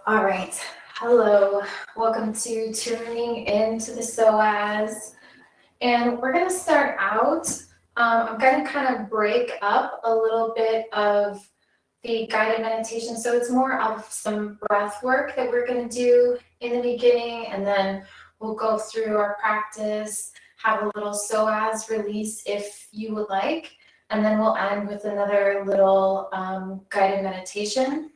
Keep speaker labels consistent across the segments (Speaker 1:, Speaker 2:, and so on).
Speaker 1: All right, hello. Welcome to tuning into the Psoas. And we're going to start out. I'm going to kind of break up a little bit of the guided meditation. So it's more of some breath work that we're going to do in the beginning, and then we'll go through our practice, have a little Psoas release if you would like, and then we'll end with another little guided meditation.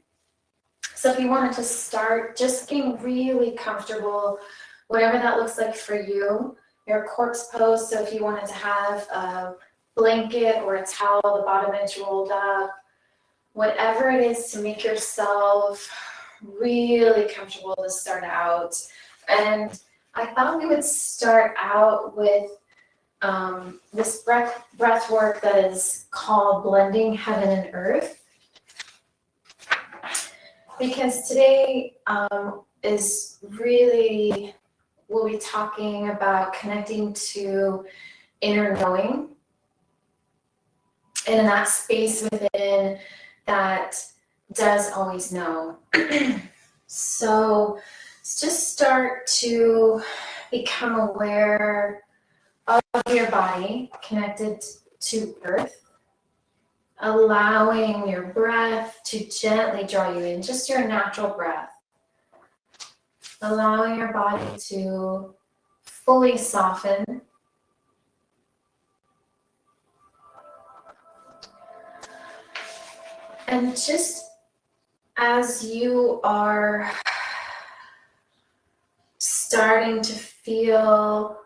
Speaker 1: So if you wanted to start just getting really comfortable, whatever that looks like for you, your corpse pose. So if you wanted to have a blanket or a towel, the bottom edge rolled up, whatever it is to make yourself really comfortable to start out. And I thought we would start out with this breath work that is called blending heaven and earth. Because today is really, we'll be talking about connecting to inner knowing, and in that space within that does always know. So just start to become aware of your body connected to earth. Allowing your breath to gently draw you in, just your natural breath. Allowing your body to fully soften. And just as you are starting to feel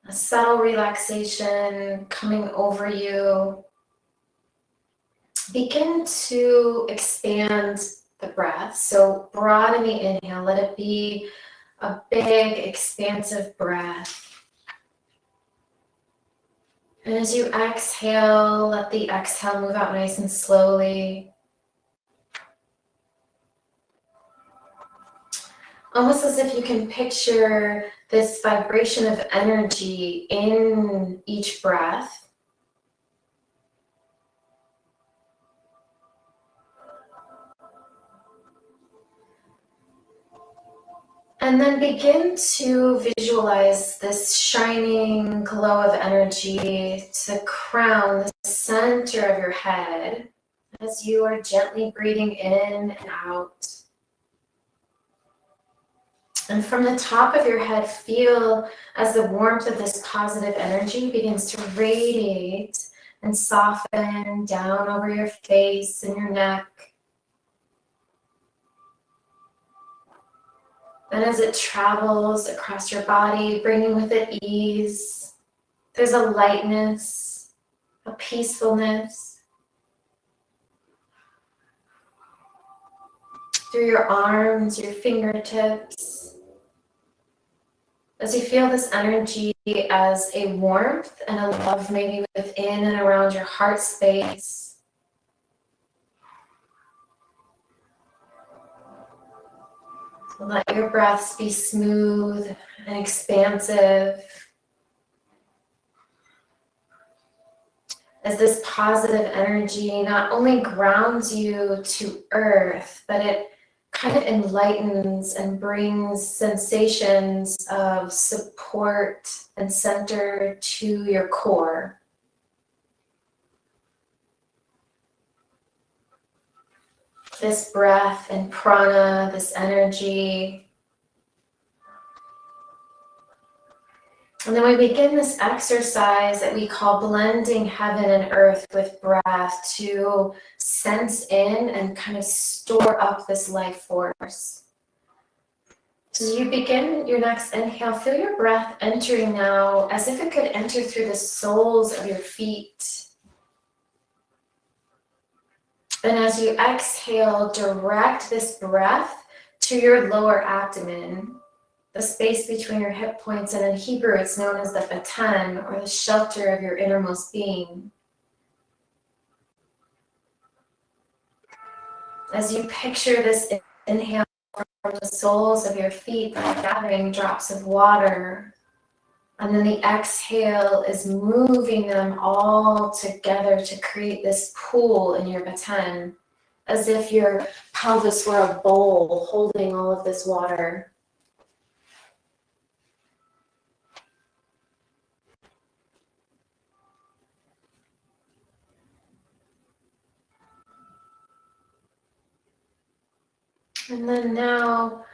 Speaker 1: a subtle relaxation coming over you, begin to expand the breath. So broaden the inhale. Let it be a big, expansive breath. And as you exhale, let the exhale move out nice and slowly. Almost as if you can picture this vibration of energy in each breath. And then begin to visualize this shining glow of energy to crown the center of your head as you are gently breathing in and out. And from the top of your head, feel as the warmth of this positive energy begins to radiate and soften down over your face and your neck. And as it travels across your body, bringing with it ease, there's a lightness, a peacefulness. Through your arms, your fingertips. As you feel this energy as a warmth and a love maybe within and around your heart space. Let your breaths be smooth and expansive. As this positive energy not only grounds you to earth, but it kind of enlightens and brings sensations of support and center to your core. This breath and prana, this energy. And then we begin this exercise that we call blending heaven and earth with breath to sense in and kind of store up this life force. So as you begin your next inhale, feel your breath entering now as if it could enter through the soles of your feet. And as you exhale, direct this breath to your lower abdomen, the space between your hip points, and in Hebrew it's known as the batan, or the shelter of your innermost being. As you picture this inhale from the soles of your feet gathering drops of water, and then the exhale is moving them all together to create this pool in your batan, as if you're pelvis were a bowl holding all of this water. And then now,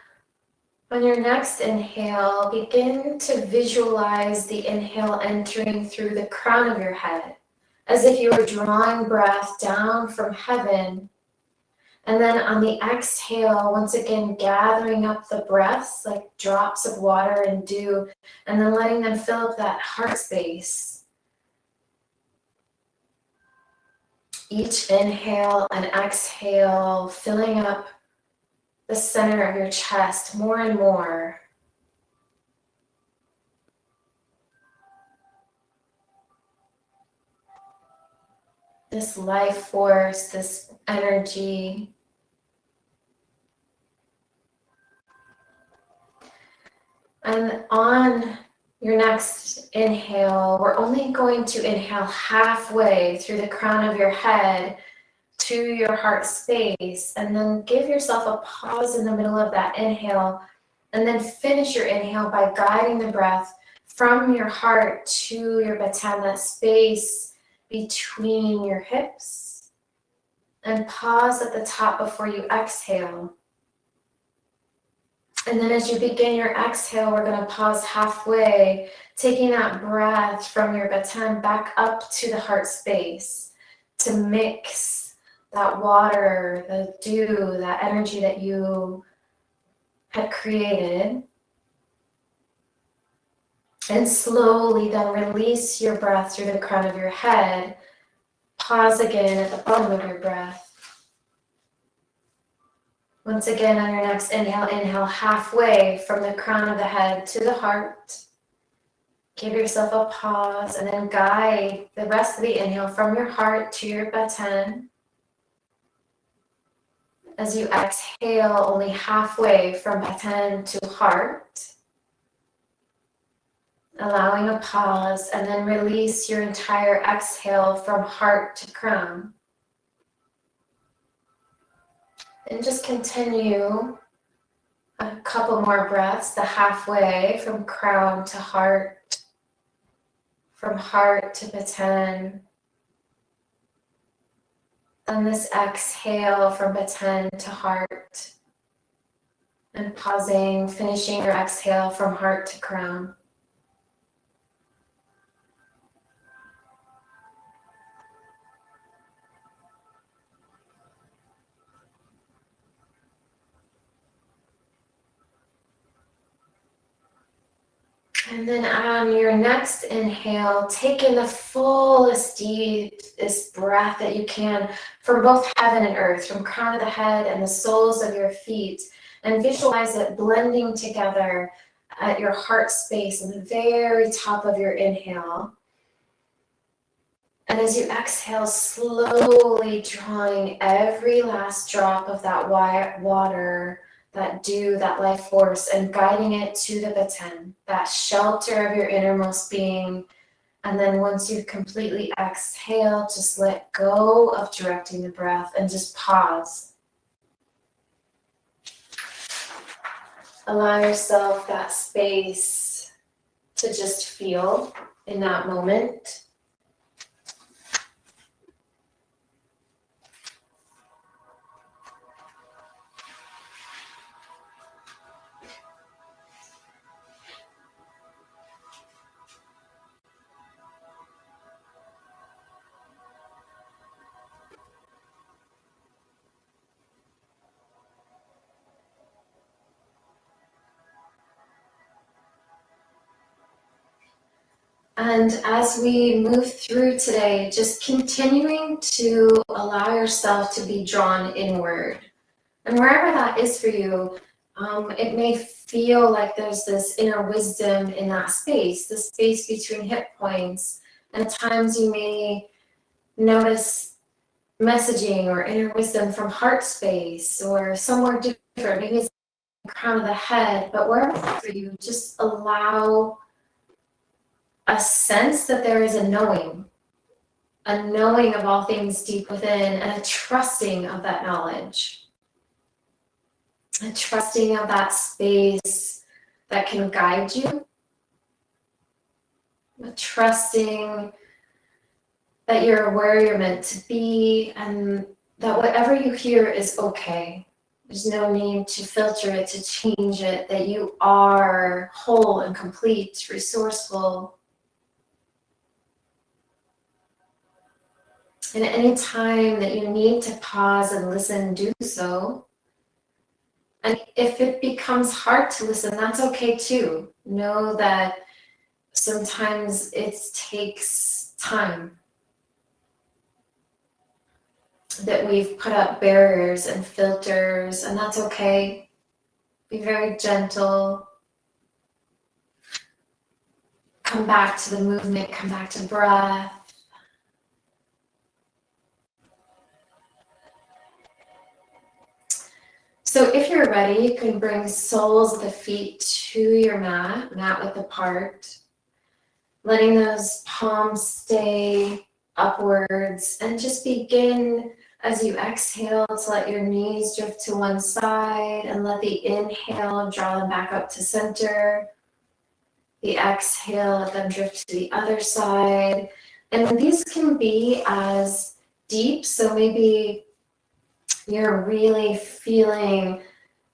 Speaker 1: on your next inhale, begin to visualize the inhale entering through the crown of your head, as if you were drawing breath down from heaven. And then on the exhale, once again, gathering up the breaths like drops of water and dew, and then letting them fill up that heart space. Each inhale and exhale, filling up the center of your chest more and more. This life force, this energy. And on your next inhale, we're only going to inhale halfway through the crown of your head to your heart space, and then give yourself a pause in the middle of that inhale, and then finish your inhale by guiding the breath from your heart to your baton, that space between your hips, and pause at the top before you exhale. And then as you begin your exhale, we're going to pause halfway, taking that breath from your baton back up to the heart space to mix that water, the dew, that energy that you had created. And slowly then release your breath through the crown of your head. Pause again at the bottom of your breath. Once again, on your next inhale, inhale halfway from the crown of the head to the heart. Give yourself a pause and then guide the rest of the inhale from your heart to your baton. As you exhale, only halfway from baton to heart. Allowing a pause, and then release your entire exhale from heart to crown. And just continue a couple more breaths, the halfway from crown to heart, from heart to baton. And this exhale from baton to heart. And pausing, finishing your exhale from heart to crown. And then on your next inhale, take in the fullest, deepest breath that you can from both heaven and earth, from crown of the head and the soles of your feet, and visualize it blending together at your heart space in the very top of your inhale. And as you exhale, slowly drawing every last drop of that water, that dew, that life force, and guiding it to the baton, that shelter of your innermost being. And then once you've completely exhaled, just let go of directing the breath and just pause. Allow yourself that space to just feel in that moment. And as we move through today, just continuing to allow yourself to be drawn inward. And wherever that is for you, it may feel like there's this inner wisdom in that space, the space between hip points. And at times you may notice messaging or inner wisdom from heart space or somewhere different. Maybe it's the crown of the head, but wherever it's for you, just allow a sense that there is a knowing of all things deep within, and a trusting of that knowledge. and trusting of that space that can guide you, trusting that you're where you're meant to be, and that whatever you hear is okay. There's no need to filter it, to change it, that you are whole and complete, resourceful. And at any time that you need to pause and listen, do so. And if it becomes hard to listen, that's okay too. Know that sometimes it takes time, that we've put up barriers and filters, and that's okay. Be very gentle. Come back to the movement, come back to breath. So if you're ready, you can bring soles of the feet to your mat, mat width apart, letting those palms stay upwards, and just begin as you exhale to let your knees drift to one side, and let the inhale draw them back up to center. The exhale, let them drift to the other side. And these can be as deep, so maybe you're really feeling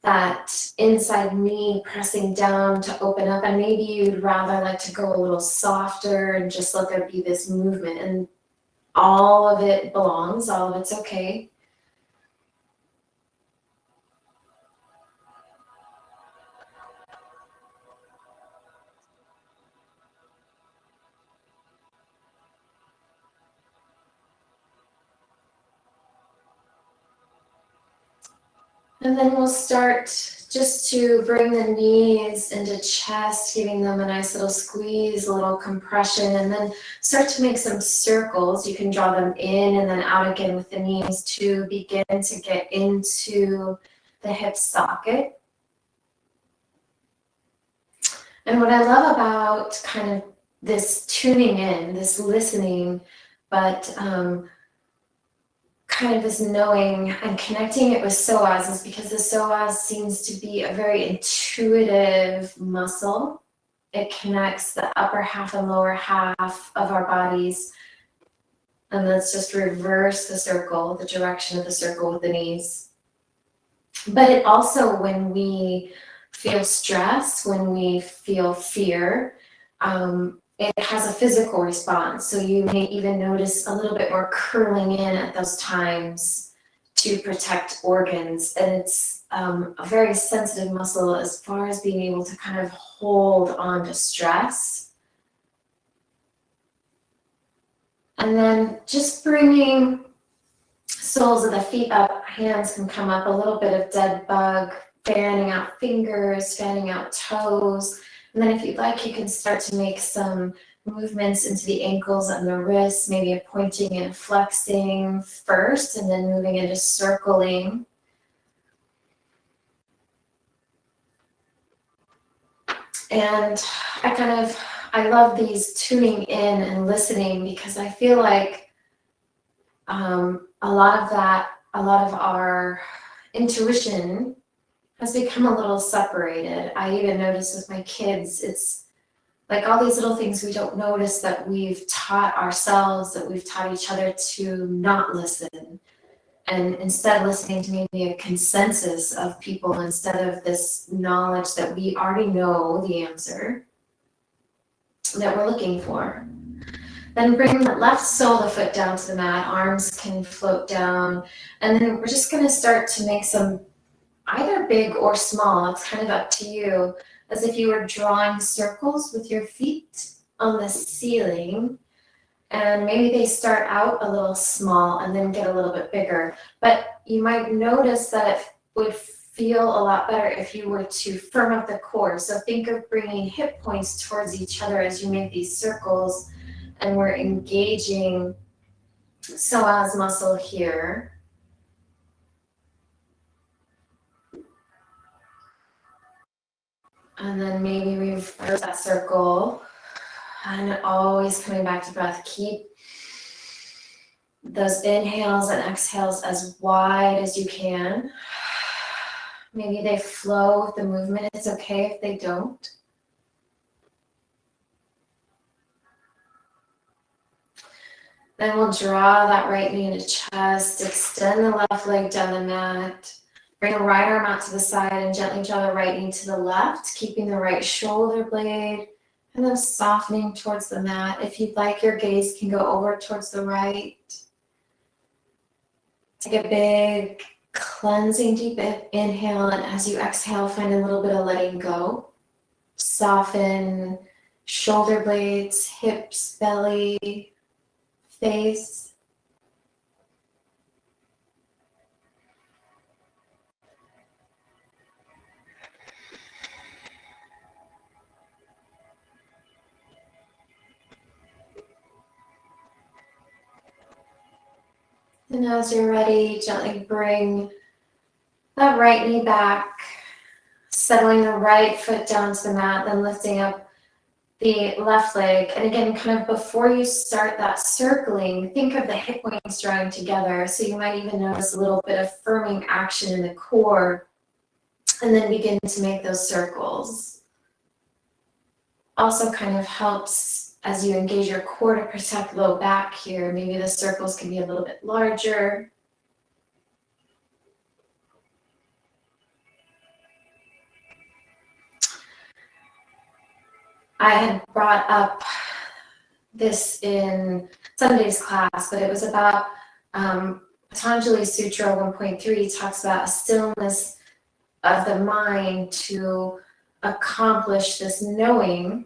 Speaker 1: that inside knee pressing down to open up, and maybe you'd rather like to go a little softer and just let there be this movement, and all of it belongs, all of it's okay. And then we'll start just to bring the knees into chest, giving them a nice little squeeze, a little compression, and then start to make some circles. You can draw them in and then out again with the knees to begin to get into the hip socket. And what I love about kind of this tuning in, this listening, but kind of this knowing and connecting it with psoas is because the psoas seems to be a very intuitive muscle. It connects the upper half and lower half of our bodies. And let's just reverse the circle, the direction of the circle with the knees. But it also, when we feel stress, when we feel fear, it has a physical response. So you may even notice a little bit more curling in at those times to protect organs. And it's a very sensitive muscle as far as being able to kind of hold on to stress. And then just bringing soles of the feet up, hands can come up, a little bit of dead bug, fanning out fingers, fanning out toes. And then if you'd like, you can start to make some movements into the ankles and the wrists, maybe a pointing and flexing first, and then moving into circling. And I love these tuning in and listening, because I feel like a lot of our intuition has become a little separated. I even notice with my kids, it's like all these little things we don't notice that we've taught ourselves, that we've taught each other to not listen. And instead listening to maybe a consensus of people instead of this knowledge that we already know the answer that we're looking for. Then bring the left sole of the foot down to the mat, arms can float down. And then we're just gonna start to make some either big or small, it's kind of up to you, as if you were drawing circles with your feet on the ceiling. And maybe they start out a little small and then get a little bit bigger. But you might notice that it would feel a lot better if you were to firm up the core. So think of bringing hip points towards each other as you make these circles, and we're engaging psoas muscle here. And then maybe reverse that circle, and always coming back to breath. Keep those inhales and exhales as wide as you can. Maybe they flow with the movement. It's okay if they don't. Then we'll draw that right knee into chest, extend the left leg down the mat, bring the right arm out to the side and gently draw the right knee to the left, keeping the right shoulder blade and then softening towards the mat. If you'd like, your gaze can go over towards the right. Take a big cleansing deep inhale, and as you exhale, find a little bit of letting go. Soften shoulder blades, hips, belly, face. And as you're ready, gently bring that right knee back, settling the right foot down to the mat, then lifting up the left leg. And again, kind of before you start that circling, think of the hip points drawing together. So you might even notice a little bit of firming action in the core, and then begin to make those circles. Also kind of helps as you engage your core to protect low back here. Maybe the circles can be a little bit larger. I had brought up this in Sunday's class, but it was about Patanjali Sutra 1.3 talks about a stillness of the mind to accomplish this knowing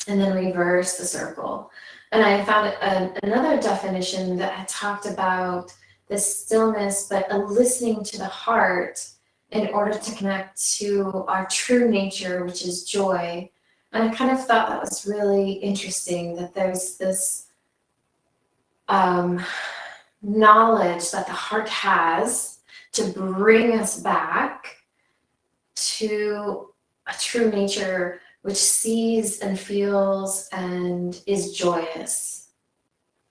Speaker 1: and then reverse the circle. And I found another definition that had talked about this stillness, but a listening to the heart in order to connect to our true nature, which is joy. And I kind of thought that was really interesting, that there's this knowledge that the heart has to bring us back to a true nature which sees and feels and is joyous.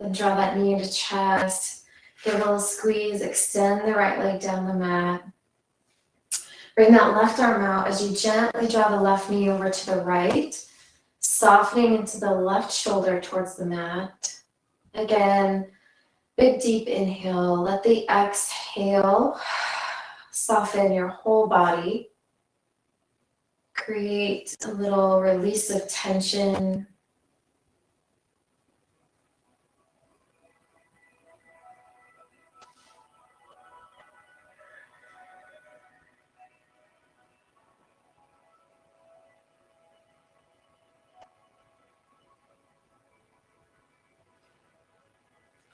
Speaker 1: Then draw that knee into chest, give a little squeeze, extend the right leg down the mat. Bring that left arm out as you gently draw the left knee over to the right, softening into the left shoulder towards the mat. Again, big deep inhale. Let the exhale soften your whole body. Create a little release of tension.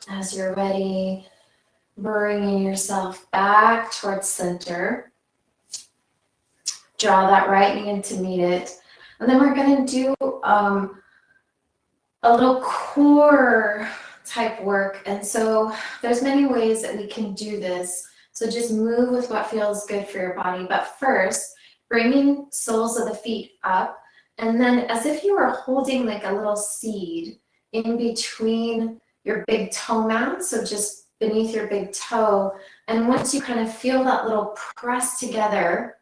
Speaker 1: As you're ready, bringing yourself back towards center. Draw that right knee in to meet it. And then we're going to do a little core type work. And so there's many ways that we can do this. So just move with what feels good for your body. But first, bringing soles of the feet up. And then as if you were holding like a little seed in between your big toe mound, so just beneath your big toe. And once you kind of feel that little press together,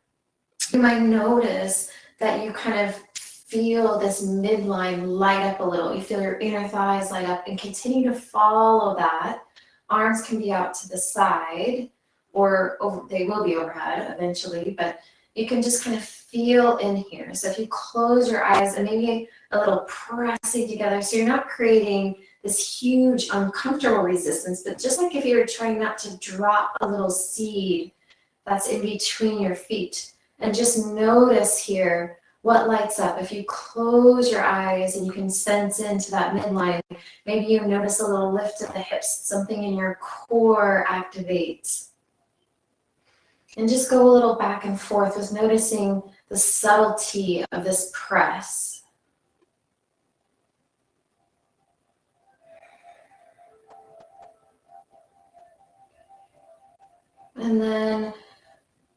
Speaker 1: you might notice that you kind of feel this midline light up a little. You feel your inner thighs light up, and continue to follow that. Arms can be out to the side, or they will be overhead eventually, but you can just kind of feel in here. So if you close your eyes and maybe a little pressing together, so you're not creating this huge uncomfortable resistance, but just like if you were trying not to drop a little seed that's in between your feet. And just notice here what lights up. If you close your eyes and you can sense into that midline, maybe you notice a little lift of the hips, something in your core activates. And just go a little back and forth with noticing the subtlety of this press. And then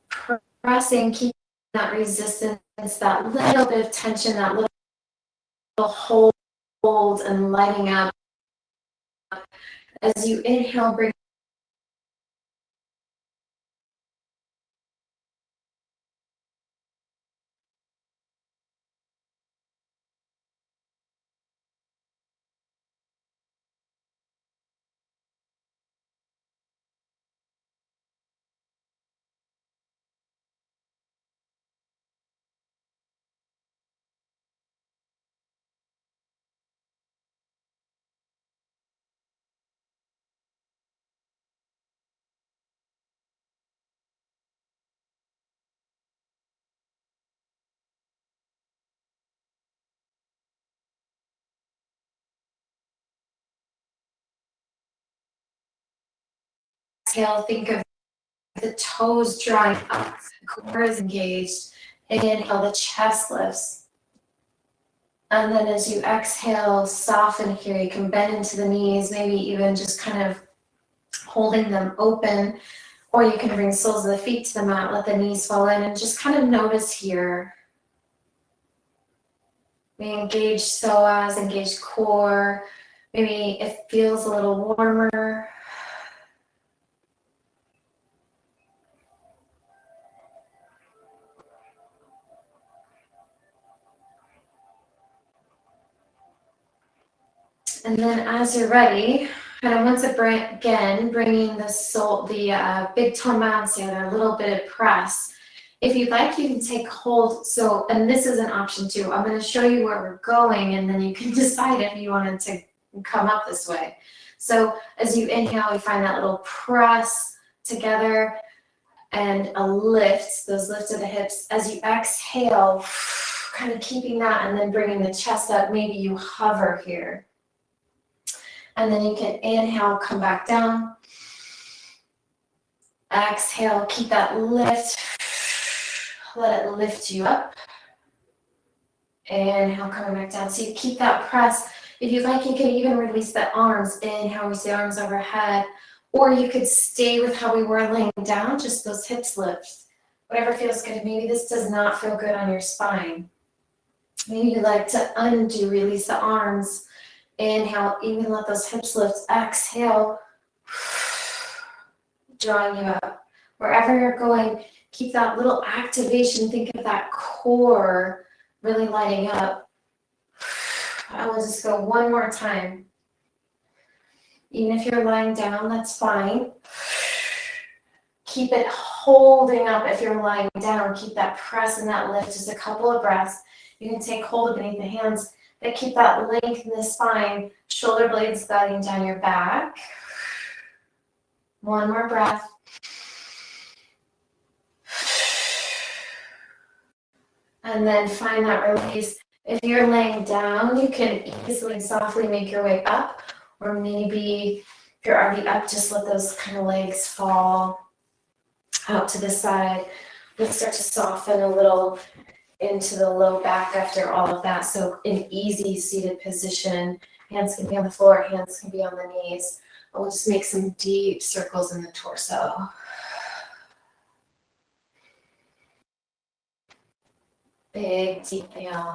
Speaker 1: pressing, keeping that resistance, that little bit of tension, that little hold and lighting up. As you inhale, bring exhale, think of the toes drawing up, the core is engaged. Inhale, the chest lifts. And then as you exhale, soften here. You can bend into the knees, maybe even just kind of holding them open, or you can bring soles of the feet to the mat, let the knees fall in, and just kind of notice here. We engage psoas, engage core. Maybe it feels a little warmer. And then as you're ready, kind of once again, bringing the big toe mounts together, a little bit of press. If you'd like, you can take hold. So, and this is an option too. I'm going to show you where we're going, and then you can decide if you wanted to come up this way. So as you inhale, you find that little press together and a lift, those lifts of the hips. As you exhale, kind of keeping that and then bringing the chest up, maybe you hover here. And then you can inhale, come back down. Exhale, keep that lift. Let it lift you up. Inhale, coming back down. So you keep that press. If you'd like, you can even release the arms. Inhale, we see arms overhead. Or you could stay with how we were laying down, just those hips lift. Whatever feels good. Maybe this does not feel good on your spine. Maybe you'd like to undo, release the arms. Inhale, even let those hips lift. Exhale, drawing you up. Wherever you're going, keep that little activation. Think of that core really lighting up. I will just go one more time. Even if you're lying down, that's fine. Keep it holding up if you're lying down. Keep that press and that lift. Just a couple of breaths. You can take hold beneath the hands. But keep that length in the spine, shoulder blades gliding down your back. One more breath. And then find that release. If you're laying down, you can easily, softly make your way up. Or maybe if you're already up, just let those kind of legs fall out to the side. We'll start to soften a little into the low back after all of that. So an easy seated position. Hands can be on the floor, hands can be on the knees. We'll just make some deep circles in the torso. Big deep inhale.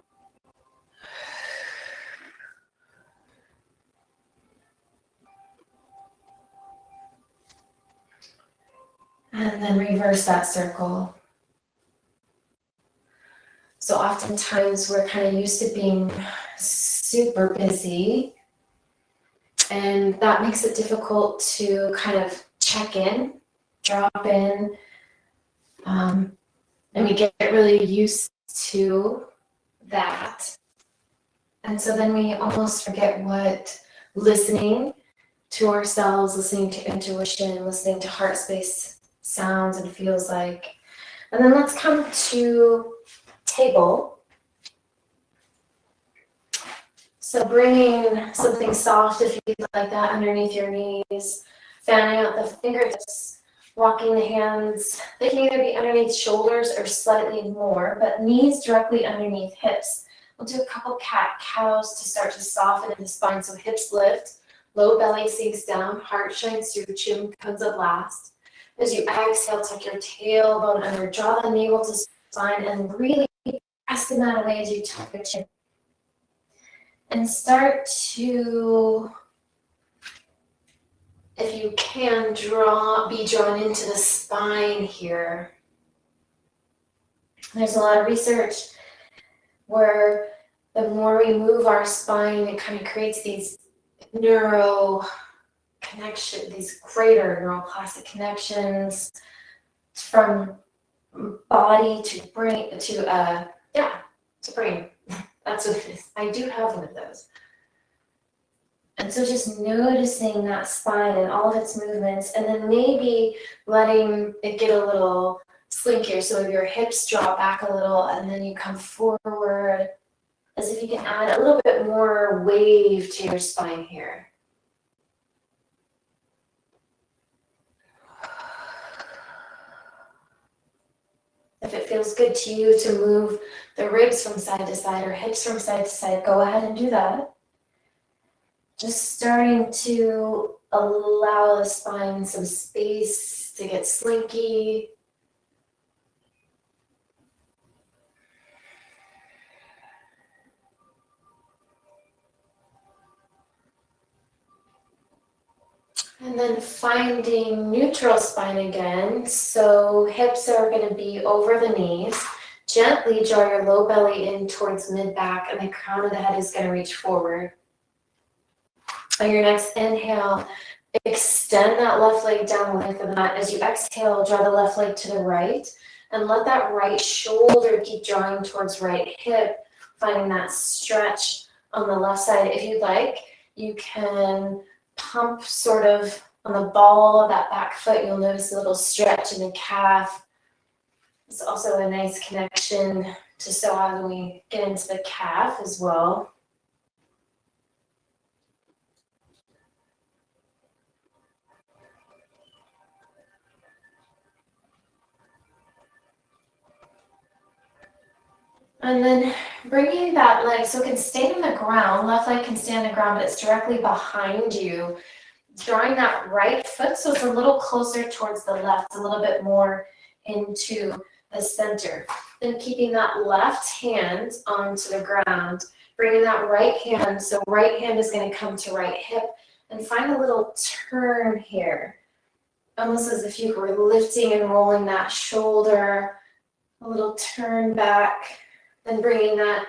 Speaker 1: And then reverse that circle. So oftentimes we're kind of used to being super busy, and that makes it difficult to kind of check in, drop in, and we get really used to that. And so then we almost forget what listening to ourselves, listening to intuition, listening to heart space sounds and feels like. And then let's come to table. So bringing something soft, if you like that, underneath your knees, fanning out the fingertips, walking the hands. They can either be underneath shoulders or slightly more, but knees directly underneath hips. We'll do a couple cat-cows to start to soften in the spine. So hips lift, low belly sinks down, heart shines through, chin comes up last. As you exhale, tuck your tailbone under, draw the navel to spine, and really press the mat away as you tuck your chin. And start to, if you can, be drawn into the spine here. There's a lot of research where the more we move our spine, it kind of creates these these greater neuroplastic connections from body to brain, to brain. That's what it is. I do have one of those. And so just noticing that spine and all of its movements, and then maybe letting it get a little slinkier. So if your hips drop back a little, and then you come forward, as if you can add a little bit more wave to your spine here. it feels good to you to move the ribs from side to side or hips from side to side, go ahead and do that. Just starting to allow the spine some space to get slinky. And then finding neutral spine again. So hips are going to be over the knees. Gently draw your low belly in towards mid-back, and the crown of the head is going to reach forward. On your next inhale, extend that left leg down the length of the mat. As you exhale, draw the left leg to the right, and let that right shoulder keep drawing towards right hip, finding that stretch on the left side. If you'd like, you can pump sort of on the ball of that back foot. You'll notice a little stretch in the calf. It's also a nice connection to psoas when we get into the calf as well. And then bringing that leg, so it can stay on the ground, left leg can stay on the ground, but it's directly behind you. Drawing that right foot so it's a little closer towards the left, a little bit more into the center. Then keeping that left hand onto the ground, bringing that right hand, so right hand is going to come to right hip, and find a little turn here. Almost as if you were lifting and rolling that shoulder, a little turn back. Then bringing that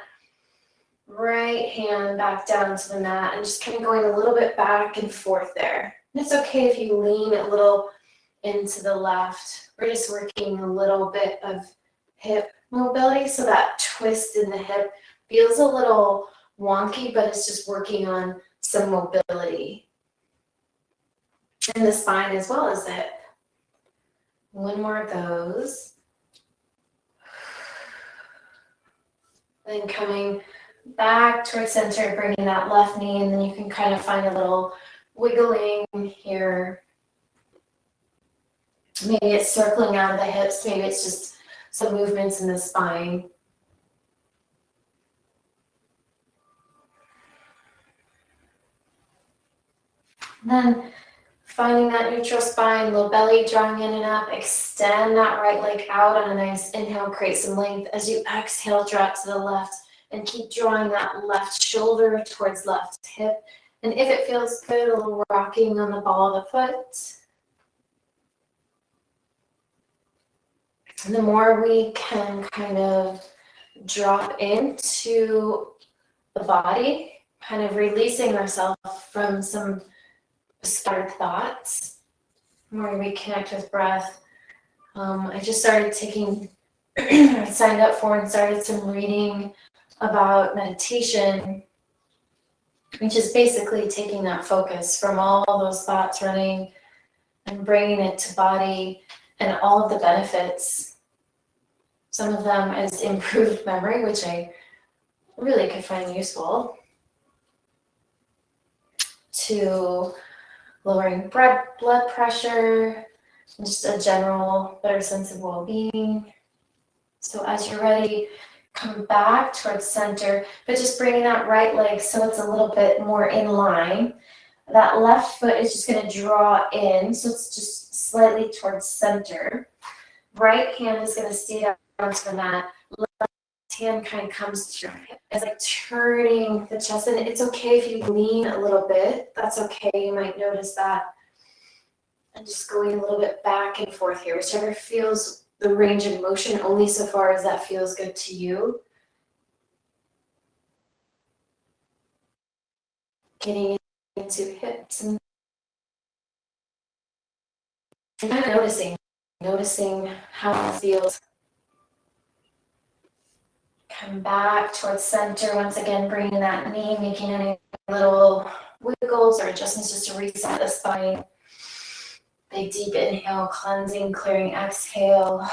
Speaker 1: right hand back down to the mat and just kind of going a little bit back and forth there. And it's okay if you lean a little into the left. We're just working a little bit of hip mobility, so that twist in the hip feels a little wonky, but it's just working on some mobility in the spine as well as the hip. One more of those. Then coming back towards center, bringing that left knee, and then you can kind of find a little wiggling here. Maybe it's circling out of the hips, maybe it's just some movements in the spine. Then finding that neutral spine, low belly, drawing in and up. Extend that right leg out on a nice inhale, create some length. As you exhale, drop to the left and keep drawing that left shoulder towards left hip. And if it feels good, a little rocking on the ball of the foot. And the more we can kind of drop into the body, kind of releasing ourselves from some scattered thoughts, the more we connect with breath. I just started taking, I signed up for and started some reading about meditation, which is basically taking that focus from all those thoughts running and bringing it to body and all of the benefits. Some of them as improved memory, which I really could find useful, to lowering blood pressure, and just a general better sense of well-being. So as you're ready, come back towards center, but just bringing that right leg so it's a little bit more in line. That left foot is just going to draw in, so it's just slightly towards center. Right hand is going to stay down to the mat. Left hand kind of comes to your hip. It's like turning the chest, and it's okay if you lean a little bit. That's okay. You might notice that. And just going a little bit back and forth here, whichever feels the range of motion, only so far as that feels good to you. Getting into hips and kind of noticing how it feels. Come back towards center. Once again, bringing that knee, making any little wiggles or adjustments just to reset the spine. Big deep inhale, cleansing, clearing exhale.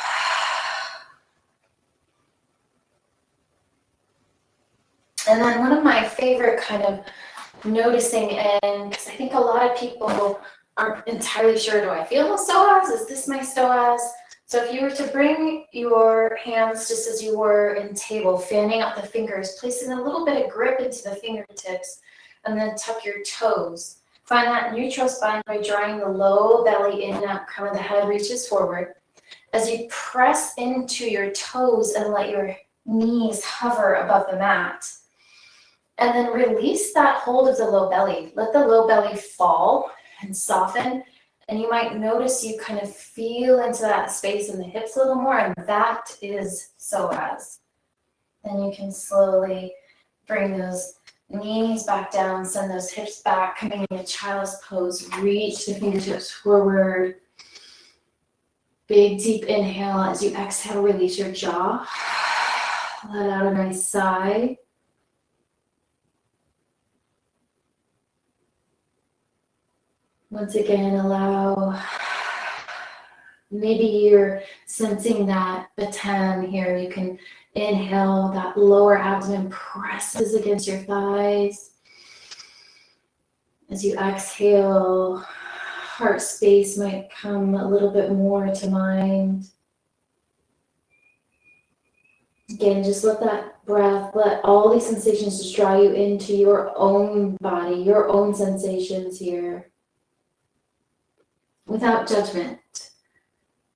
Speaker 1: And then one of my favorite kind of noticing, and because I think a lot of people aren't entirely sure, do I feel psoas? Is this my psoas? So if you were to bring your hands just as you were in table, fanning out the fingers, placing a little bit of grip into the fingertips, and then tuck your toes. Find that neutral spine by drawing the low belly in and up, kind of the head reaches forward. As you press into your toes and let your knees hover above the mat. And then release that hold of the low belly. Let the low belly fall and soften. And you might notice you kind of feel into that space in the hips a little more, and that is psoas. Then you can slowly bring those knees back down, send those hips back, coming into child's pose, reach the fingertips forward. Big deep inhale. As you exhale, release your jaw. Let out a nice sigh. Once again, allow, maybe you're sensing that baton here. You can inhale, that lower abdomen presses against your thighs. As you exhale, heart space might come a little bit more to mind. Again, just let that breath, let all these sensations just draw you into your own body, your own sensations here. Without judgment,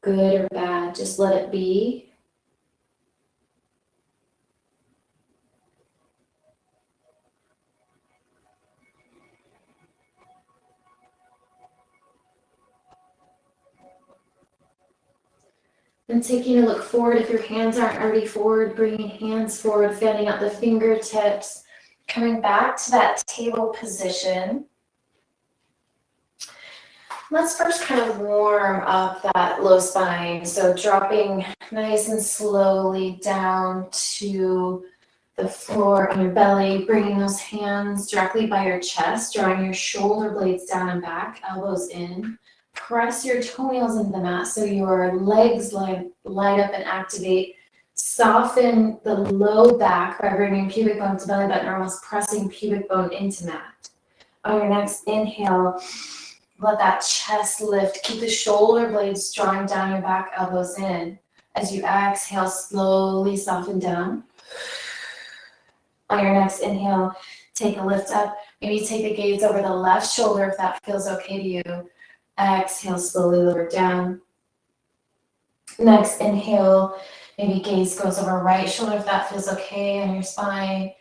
Speaker 1: good or bad, just let it be. And taking a look forward, if your hands aren't already forward, bringing hands forward, fanning out the fingertips, coming back to that table position. Let's first kind of warm up that low spine. So dropping nice and slowly down to the floor on your belly, bringing those hands directly by your chest, drawing your shoulder blades down and back, elbows in. Press your toenails into the mat so your legs light up and activate. Soften the low back by bringing pubic bone to belly button, or almost pressing pubic bone into mat. On your next inhale, let that chest lift. Keep the shoulder blades drawing down your back, elbows in. As you exhale, slowly soften down. On your next inhale, take a lift up. Maybe take the gaze over the left shoulder if that feels okay to you. Exhale, slowly lower down. Next inhale, maybe gaze goes over right shoulder if that feels okay on your spine.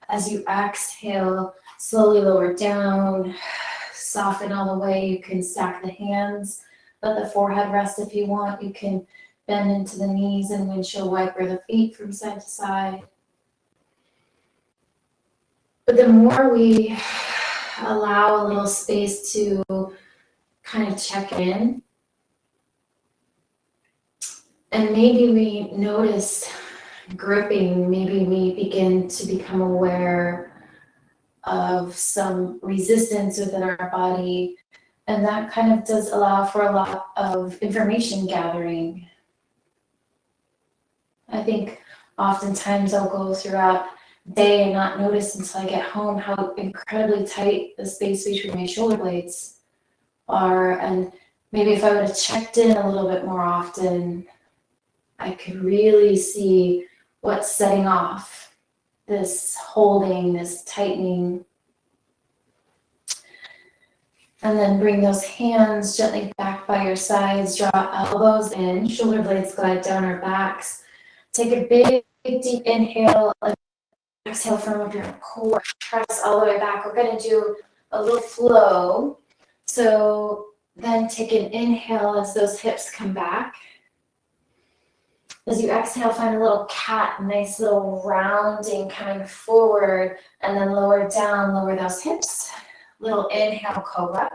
Speaker 1: As you exhale, slowly lower down. Soften all the way. You can stack the hands. Let the forehead rest if you want. You can bend into the knees and windshield wiper the feet from side to side. But the more we allow a little space to kind of check in, and maybe we notice gripping, maybe we begin to become aware of some resistance within our body, and that kind of does allow for a lot of information gathering. I think oftentimes I'll go throughout the day and not notice until I get home how incredibly tight the space between my shoulder blades are, and maybe if I would have checked in a little bit more often, I could really see what's setting off this holding, this tightening. And then bring those hands gently back by your sides, draw elbows in, shoulder blades glide down our backs. Take a big deep inhale, exhale, firm up your core, press all the way back. We're gonna do a little flow. So then take an inhale as those hips come back. As you exhale, find a little cat, nice little rounding coming forward, and then lower down, lower those hips. Little inhale, cobra.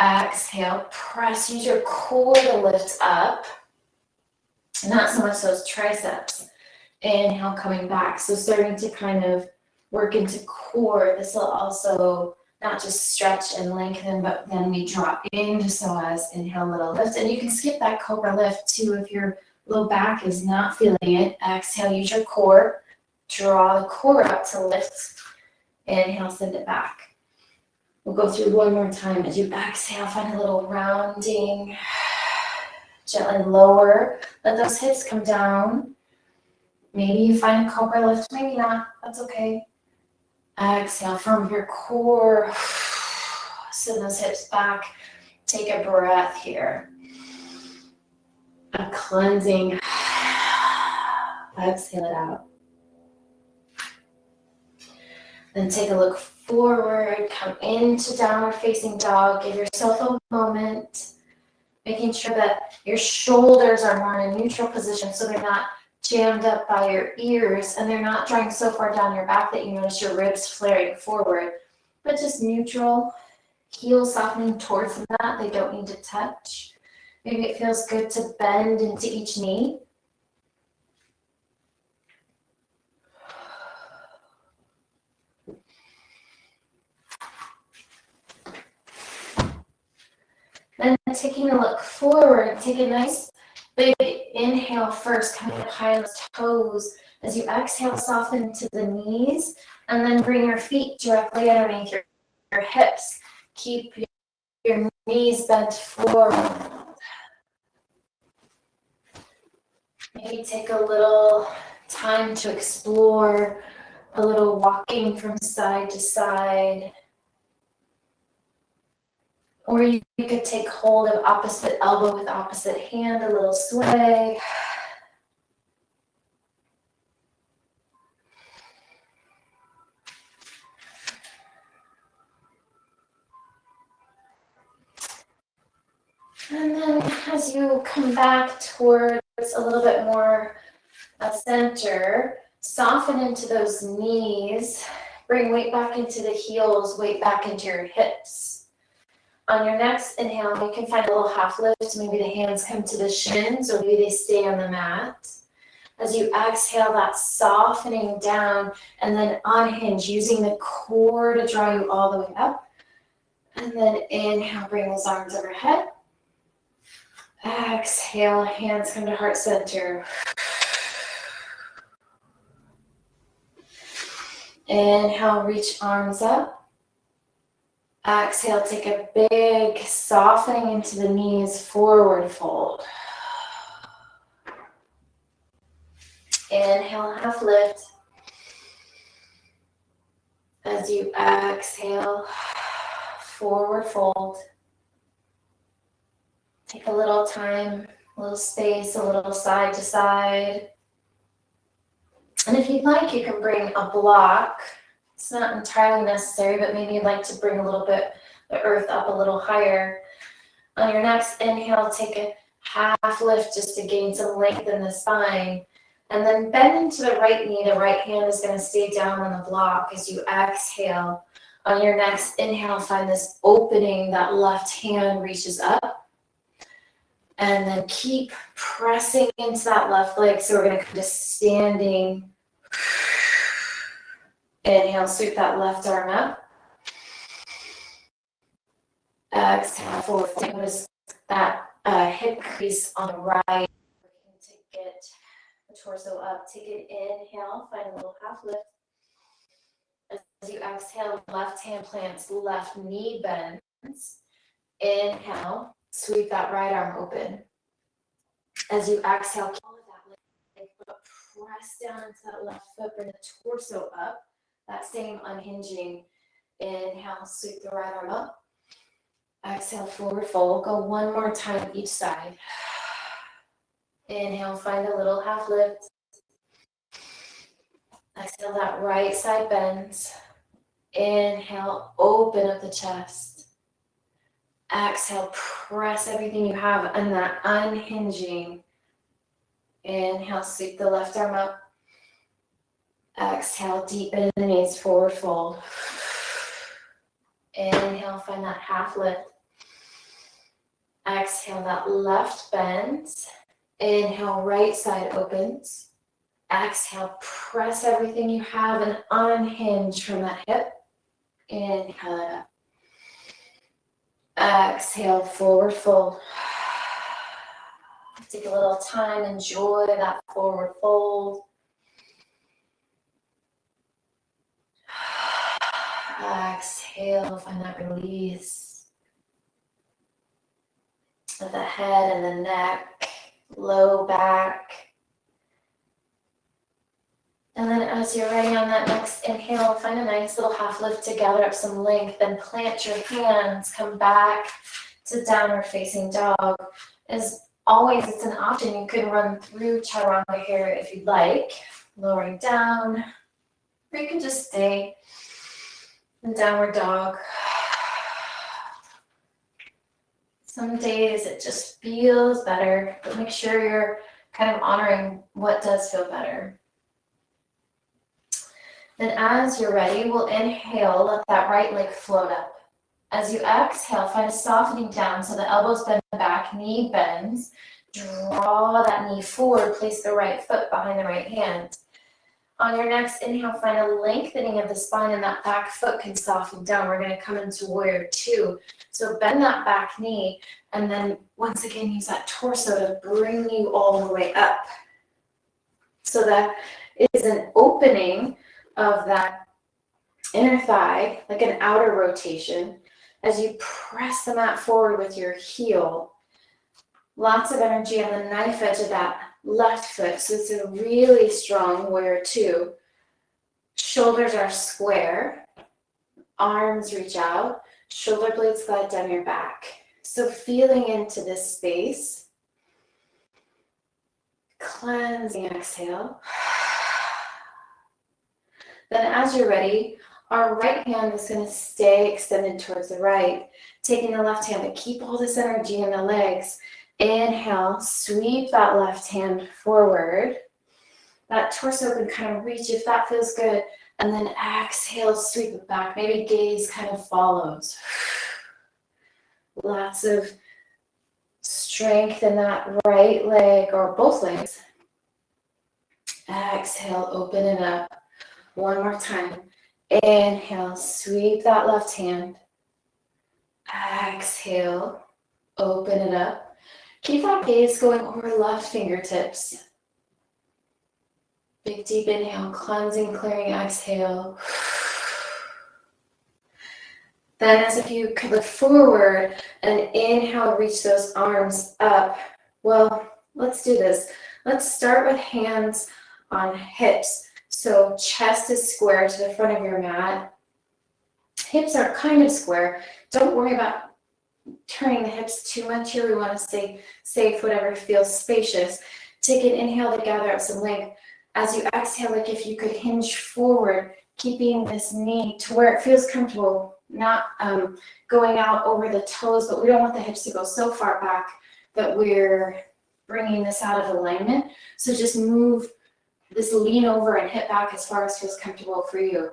Speaker 1: Exhale, press, use your core to lift up. Not so much those triceps. Inhale, coming back. So starting to kind of work into core. This will also not just stretch and lengthen, but then we drop into psoas. Inhale, little lift. And you can skip that cobra lift too if your low back is not feeling it. Exhale, use your core. Draw the core up to lift. Inhale, send it back. We'll go through one more time. As you exhale, find a little rounding. Gently lower. Let those hips come down. Maybe you find cobra lift, maybe not. That's okay. Exhale from your core. Send those hips back. Take a breath here. A cleansing. Exhale it out. Then take a look forward. Come into downward facing dog. Give yourself a moment. Making sure that your shoulders are more in a neutral position so they're not jammed up by your ears and they're not drawing so far down your back that you notice your ribs flaring forward, but just neutral. Heels softening towards the mat. They don't need to touch. Maybe it feels good to bend into each knee. Then taking a look forward, take a nice big inhale first, coming up high on the toes. As you exhale, soften into the knees, and then bring your feet directly underneath your hips. Keep your knees bent forward. Maybe take a little time to explore, a little walking from side to side. Or you could take hold of opposite elbow with opposite hand, a little sway. And then as you come back towards a little bit more center, soften into those knees. Bring weight back into the heels, weight back into your hips. On your next inhale, you can find a little half lift. Maybe the hands come to the shins or maybe they stay on the mat. As you exhale, that softening down and then unhinge, using the core to draw you all the way up. And then inhale, bring those arms overhead. Exhale, hands come to heart center. Inhale, reach arms up. Exhale, take a big softening into the knees, forward fold. Inhale, half lift. As you exhale, forward fold. Take a little time, a little space, a little side to side. And if you'd like, you can bring a block. It's not entirely necessary, but maybe you'd like to bring a little bit the earth up a little higher. On your next inhale, take a half lift just to gain some length in the spine. And then bend into the right knee. The right hand is going to stay down on the block as you exhale. On your next inhale, find this opening. That left hand reaches up. And then keep pressing into that left leg. So we're going to come to standing. Inhale, sweep that left arm up. Exhale, forward. Notice that hip crease on the right. To get the torso up. Take an inhale, find a little half lift. As you exhale, left hand plants, left knee bends. Inhale, sweep that right arm open. As you exhale, keep all of that leg, but press down into that left foot, bring the torso up. That same unhinging. Inhale, sweep the right arm up. Exhale, forward fold. Go one more time each side. Inhale, find a little half lift. Exhale, that right side bends. Inhale, open up the chest. Exhale, press everything you have on that unhinging. Inhale, sweep the left arm up. Exhale, deepen the knees, forward fold. Inhale, find that half lift. Exhale, that left bends. Inhale, right side opens. Exhale, press everything you have and unhinge from that hip. Inhale it up. Exhale, forward fold. Take a little time, enjoy that forward fold. Exhale, find that release of the head and the neck. low back. And then as you're ready on that next inhale, find a nice little half lift to gather up some length. Then plant your hands, come back to downward facing dog. As always, it's an option. You can run through chaturanga here if you'd like, lowering down, or you can just stay in downward dog. Some days it just feels better, but make sure you're kind of honoring what does feel better. Then as you're ready, we'll inhale, let that right leg float up. As you exhale, find a softening down so the elbows bend back, knee bends. Draw that knee forward, place the right foot behind the right hand. On your next inhale, find a lengthening of the spine and that back foot can soften down. We're gonna come into warrior two. So bend that back knee and then once again, use that torso to bring you all the way up. So that is an opening of that inner thigh, like an outer rotation, as you press the mat forward with your heel. Lots of energy on the knife edge of that left foot, so it's a really strong warrior two. Shoulders are square, arms reach out, shoulder blades glide down your back. So feeling into this space, cleansing exhale. Then as you're ready, our right hand is going to stay extended towards the right, taking the left hand, but keep all this energy in the legs. Inhale, sweep that left hand forward. That torso can kind of reach if that feels good. And then exhale, sweep it back. Maybe gaze kind of follows. Lots of strength in that right leg or both legs. Exhale, open it up. One more time. Inhale, sweep that left hand. Exhale, open it up. Keep that gaze going over left fingertips. Big deep inhale, cleansing, clearing, exhale. Then as if you could look forward and inhale, reach those arms up. Well, let's do this. Let's start with hands on hips. So chest is square to the front of your mat. Hips are kind of square. Don't worry about turning the hips too much here. We want to stay safe, whatever feels spacious. Take an inhale to gather up some length. As you exhale, like if you could hinge forward, keeping this knee to where it feels comfortable, not going out over the toes, but we don't want the hips to go so far back that we're bringing this out of alignment. So just move this lean over and hip back as far as feels comfortable for you.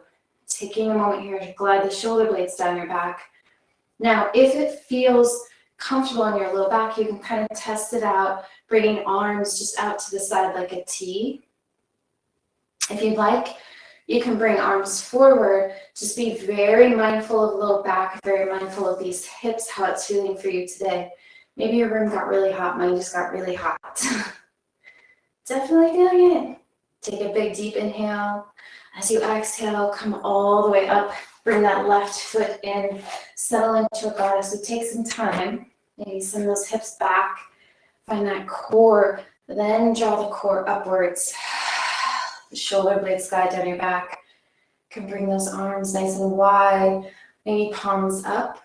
Speaker 1: Taking a moment here to glide the shoulder blades down your back. Now, if it feels comfortable on your low back, you can kind of test it out, bringing arms just out to the side like a T. If you'd like, you can bring arms forward. Just be very mindful of low back, very mindful of these hips, how it's feeling for you today. Maybe your room got really hot, mine just got really hot. Definitely feeling it. Take a big deep inhale. As you exhale, come all the way up. Bring that left foot in, settle into a goddess. So take some time. Maybe send those hips back. Find that core. Then draw the core upwards. The shoulder blades glide down your back. You can bring those arms nice and wide. Maybe palms up.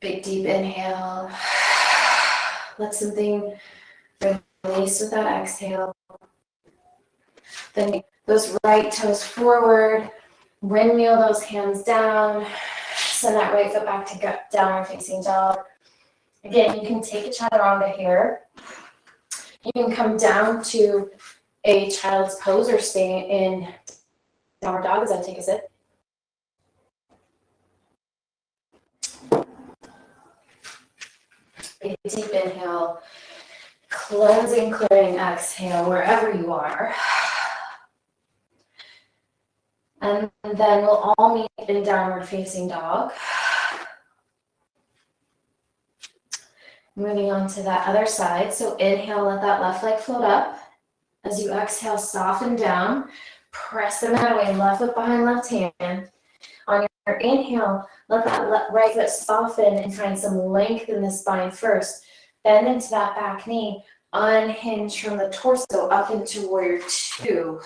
Speaker 1: Big deep inhale. Let something release with that exhale. Then those right toes forward. Windmill those hands down. Send that right foot back to downward facing dog. Again, you can take a chaturanga here. You can come down to a child's pose or stay in downward dog as I take a sip. A deep inhale, cleansing, clearing exhale wherever you are. And then we'll all meet in downward facing dog. Moving on to that other side. So inhale, let that left leg float up. As you exhale, soften down. Press the mat away, left foot behind left hand. On your inhale, let that right foot soften and find some length in the spine first. Bend into that back knee. Unhinge from the torso up into warrior two.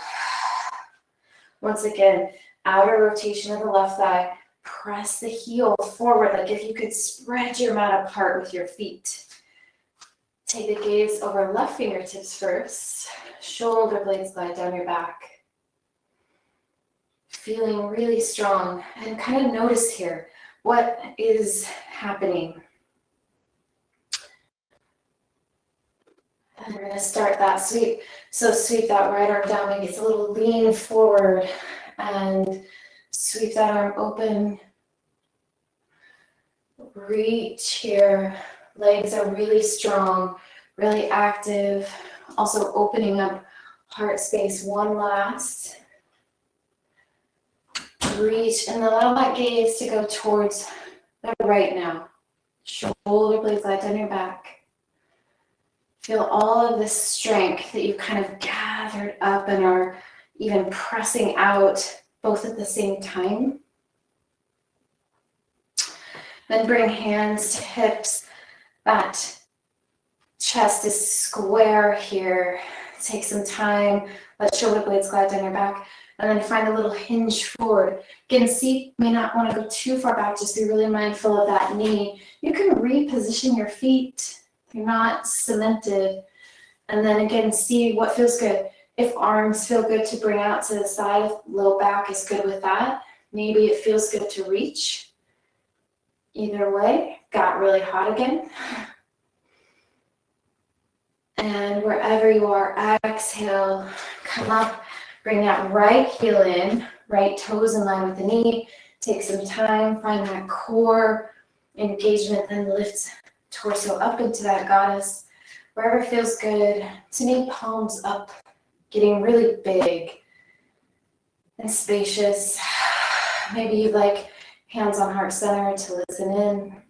Speaker 1: Once again, outer rotation of the left thigh. Press the heel forward, like if you could spread your mat apart with your feet. Take the gaze over left fingertips first. Shoulder blades glide down your back. Feeling really strong. And kind of notice here, what is happening? And we're going to start that sweep. So sweep that right arm down, maybe it's a little lean forward, and sweep that arm open. Reach here. Legs are really strong, really active. Also opening up heart space. One last. Reach and allow that gaze to go towards the right now. Shoulder blades glide down your back. Feel all of this strength that you kind of gathered up and are even pressing out both at the same time. Then bring hands to hips. That chest is square here. Take some time. Let shoulder blades glide down your back. And then find a little hinge forward. Again, see, may not want to go too far back. Just be really mindful of that knee. You can reposition your feet. You're not cemented. And then again, see what feels good. If arms feel good to bring out to the side, low back is good with that. Maybe it feels good to reach. Either way, got really hot again. And wherever you are, exhale, come up, bring that right heel in, right toes in line with the knee. Take some time, find that core engagement, then lift torso up into that goddess. Wherever feels good. To me, palms up, getting really big and spacious. Maybe you'd like hands on heart center to listen in.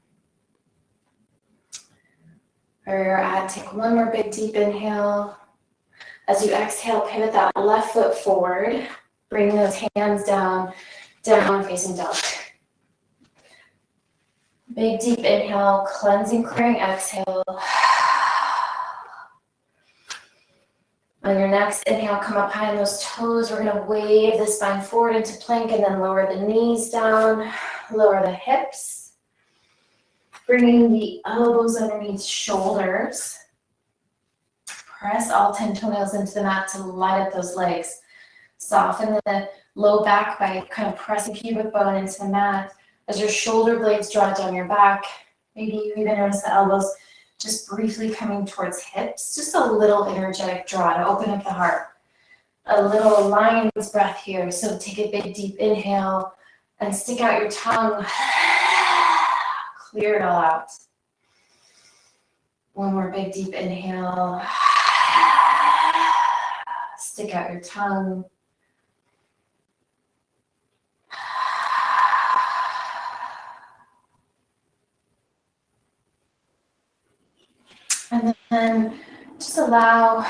Speaker 1: Where you're at, take one more big deep inhale. As you exhale, pivot that left foot forward. Bring those hands down, down facing dog. Big deep inhale, cleansing, clearing exhale. On your next inhale, come up high on those toes. We're going to wave the spine forward into plank and then lower the knees down, lower the hips. Bringing the elbows underneath shoulders. Press all 10 toenails into the mat to light up those legs. Soften the low back by kind of pressing pubic bone into the mat. As your shoulder blades draw down your back, maybe you even notice the elbows just briefly coming towards hips. Just a little energetic draw to open up the heart. A little lion's breath here. So take a big deep inhale and stick out your tongue. Clear it all out. One more big deep inhale. Stick out your tongue. And then just allow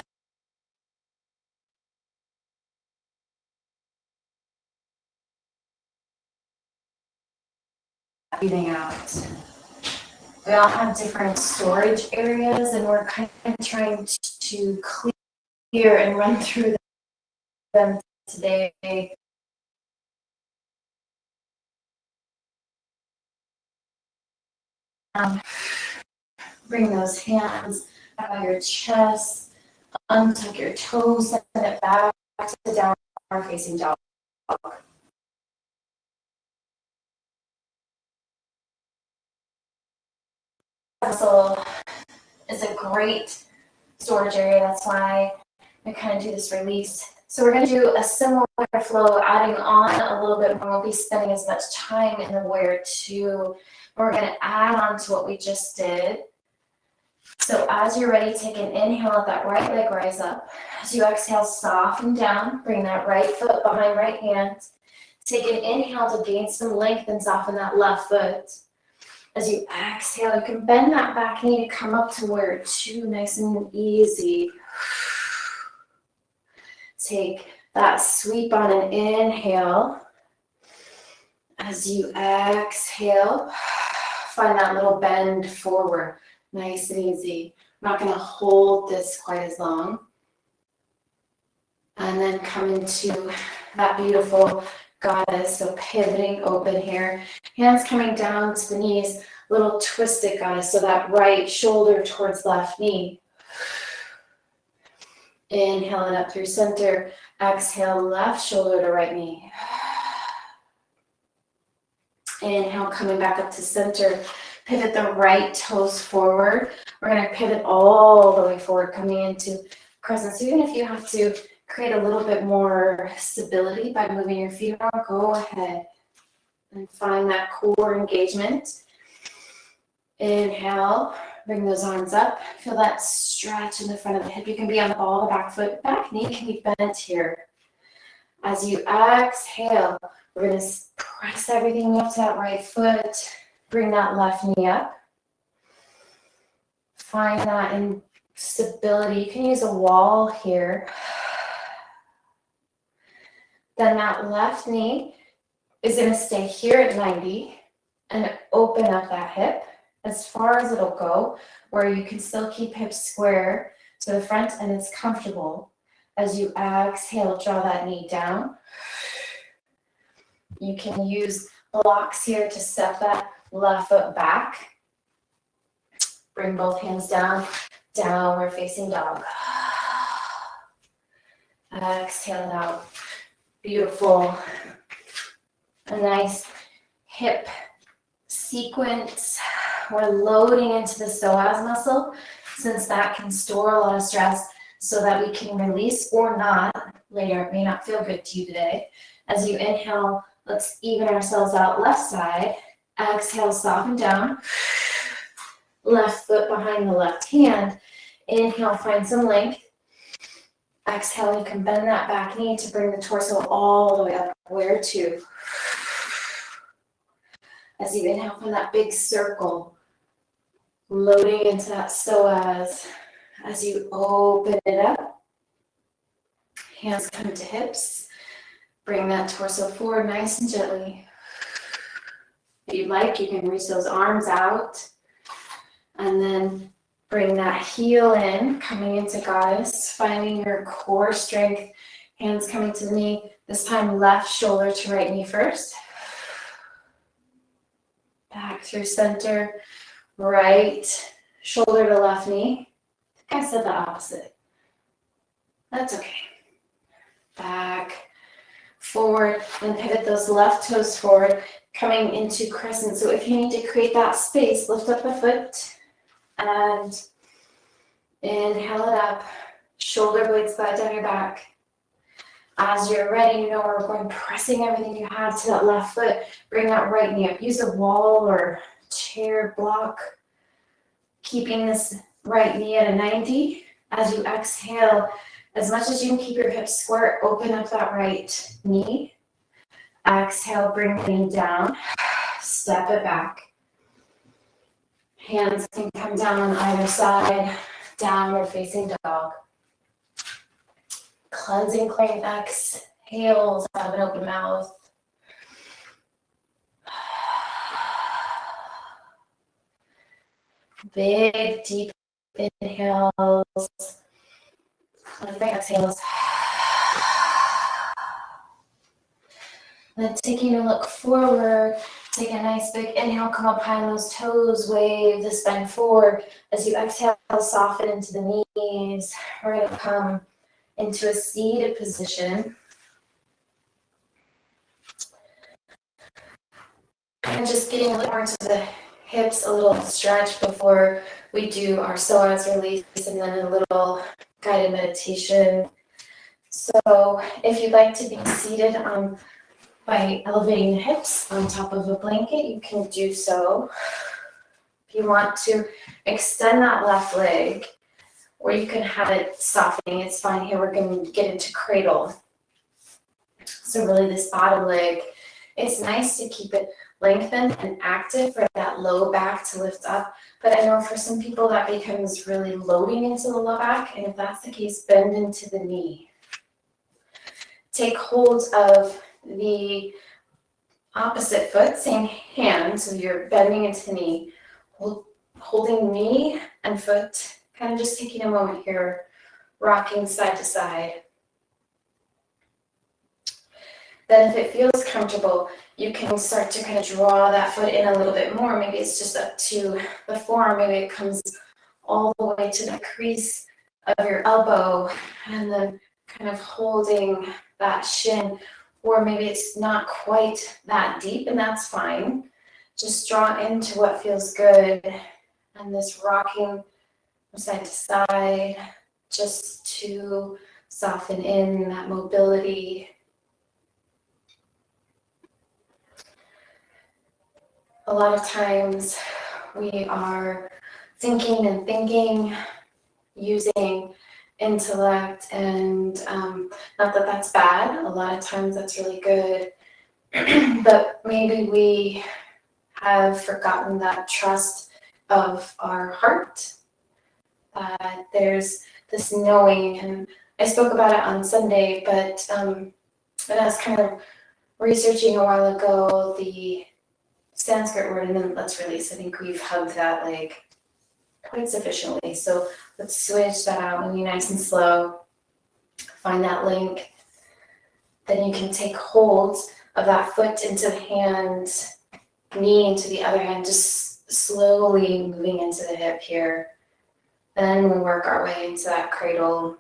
Speaker 1: breathing out. We all have different storage areas, and we're kind of trying to clear and run through them today. Bring those hands back on your chest, untuck your toes, send it back to downward facing dog. Muscle is a great storage area. That's why I kind of do this release. So we're going to do a similar flow, adding on a little bit more. We won't be spending as much time in the warrior two. We're going to add on to what we just did. So as you're ready, take an inhale, let that right leg rise up. As you exhale, soften down. Bring that right foot behind right hand. Take an inhale to gain some length and soften that left foot. As you exhale, you can bend that back knee to come up to warrior two, nice and easy. Take that sweep on an inhale. As you exhale, find that little bend forward. Nice and easy. I'm not going to hold this quite as long. And then come into that beautiful goddess. So pivoting open here. Hands coming down to the knees. Little twisted goddess. So that right shoulder towards left knee. Inhale it up through center. Exhale, left shoulder to right knee. Inhale, coming back up to center. Pivot the right toes forward. We're going to pivot all the way forward, coming into crescent. So even if you have to create a little bit more stability by moving your feet around, go ahead and find that core engagement. Inhale, bring those arms up. Feel that stretch in the front of the hip. You can be on the ball of the back foot. Back knee can be bent here. As you exhale, we're going to press everything up to that right foot. Bring that left knee up. Find that in stability. You can use a wall here. Then that left knee is going to stay here at 90 and open up that hip as far as it'll go, where you can still keep hips square to the front and it's comfortable. As you exhale, draw that knee down. You can use blocks here to step that left foot back. Bring both hands down, downward facing dog. Exhale it out. Beautiful. A nice hip sequence. We're loading into the psoas muscle since that can store a lot of stress so that we can release or not later. It may not feel good to you today. As you inhale, let's even ourselves out left side. Exhale, soften down. Left foot behind the left hand. Inhale, find some length. Exhale, you can bend that back knee to bring the torso all the way up. Where to? As you inhale from that big circle, loading into that psoas. As you open it up, hands come to hips. Bring that torso forward nice and gently. If you'd like, you can reach those arms out. And then bring that heel in, coming into goddess, finding your core strength. Hands coming to the knee. This time, left shoulder to right knee first. Back through center. Right shoulder to left knee. I think I said the opposite. That's okay. Back, forward, and pivot those left toes forward, coming into crescent. So if you need to create that space, lift up the foot and inhale it up. Shoulder blades glide down your back. As you're ready, you know we're going pressing everything you have to that left foot. Bring that right knee up. Use a wall or chair block. Keeping this right knee at a 90. As you exhale, as much as you can keep your hips square, open up that right knee. Exhale, bring the knee down. Step it back. Hands can come down on either side. Downward facing dog. Cleansing, clearing exhales out of an open mouth. Big, deep inhales. Cleansing exhales. Then taking a look forward. Take a nice big inhale, come up high on those toes, wave the spine forward. As you exhale, soften into the knees. We're going to come into a seated position. And just getting a little more into the hips, a little stretch before we do our psoas release, and then a little guided meditation. So if you'd like to be seated by elevating the hips on top of a blanket, you can do so. If you want to extend that left leg, or you can have it softening, it's fine. Here we're going to get into cradle. So really this bottom leg, it's nice to keep it lengthened and active for that low back to lift up. But I know for some people that becomes really loading into the low back, and if that's the case, bend into the knee. Take hold of the opposite foot, same hand, so you're bending into the knee. Hold holding knee and foot, kind of just taking a moment here, rocking side to side. Then if it feels comfortable, you can start to kind of draw that foot in a little bit more. Maybe it's just up to the forearm. Maybe it comes all the way to the crease of your elbow and then kind of holding that shin. Or maybe it's not quite that deep, and that's fine. Just draw into what feels good. And this rocking from side to side, just to soften in that mobility. A lot of times we are thinking, using intellect, and not that that's bad. A lot of times that's really good. But maybe we have forgotten that trust of our heart, that there's this knowing. And I spoke about it on Sunday, but when I was kind of researching a while ago the Sanskrit word, and then let's release. I think we've hugged that like quite sufficiently. So let's switch that out and be nice and slow. Find that link. Then you can take hold of that foot into the hand, knee into the other hand, just slowly moving into the hip here. Then we work our way into that cradle.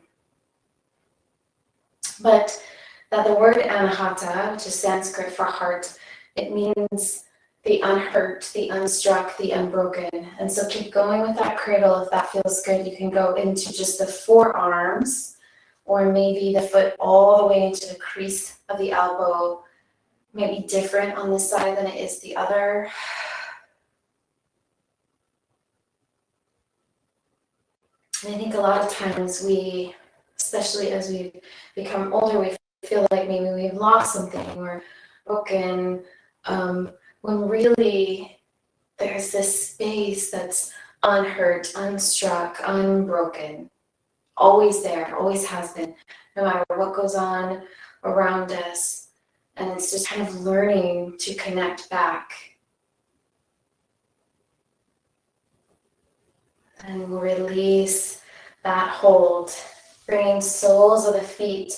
Speaker 1: But that the word anahata, which is Sanskrit for heart, it means the unhurt, the unstruck, the unbroken. And so keep going with that cradle. If that feels good, you can go into just the forearms, or maybe the foot all the way into the crease of the elbow. Maybe different on this side than it is the other. And I think a lot of times we, especially as we become older, we feel like maybe we've lost something or broken, when really there's this space that's unhurt, unstruck, unbroken, always there, always has been, no matter what goes on around us. And it's just kind of learning to connect back. And release that hold, bringing soles of the feet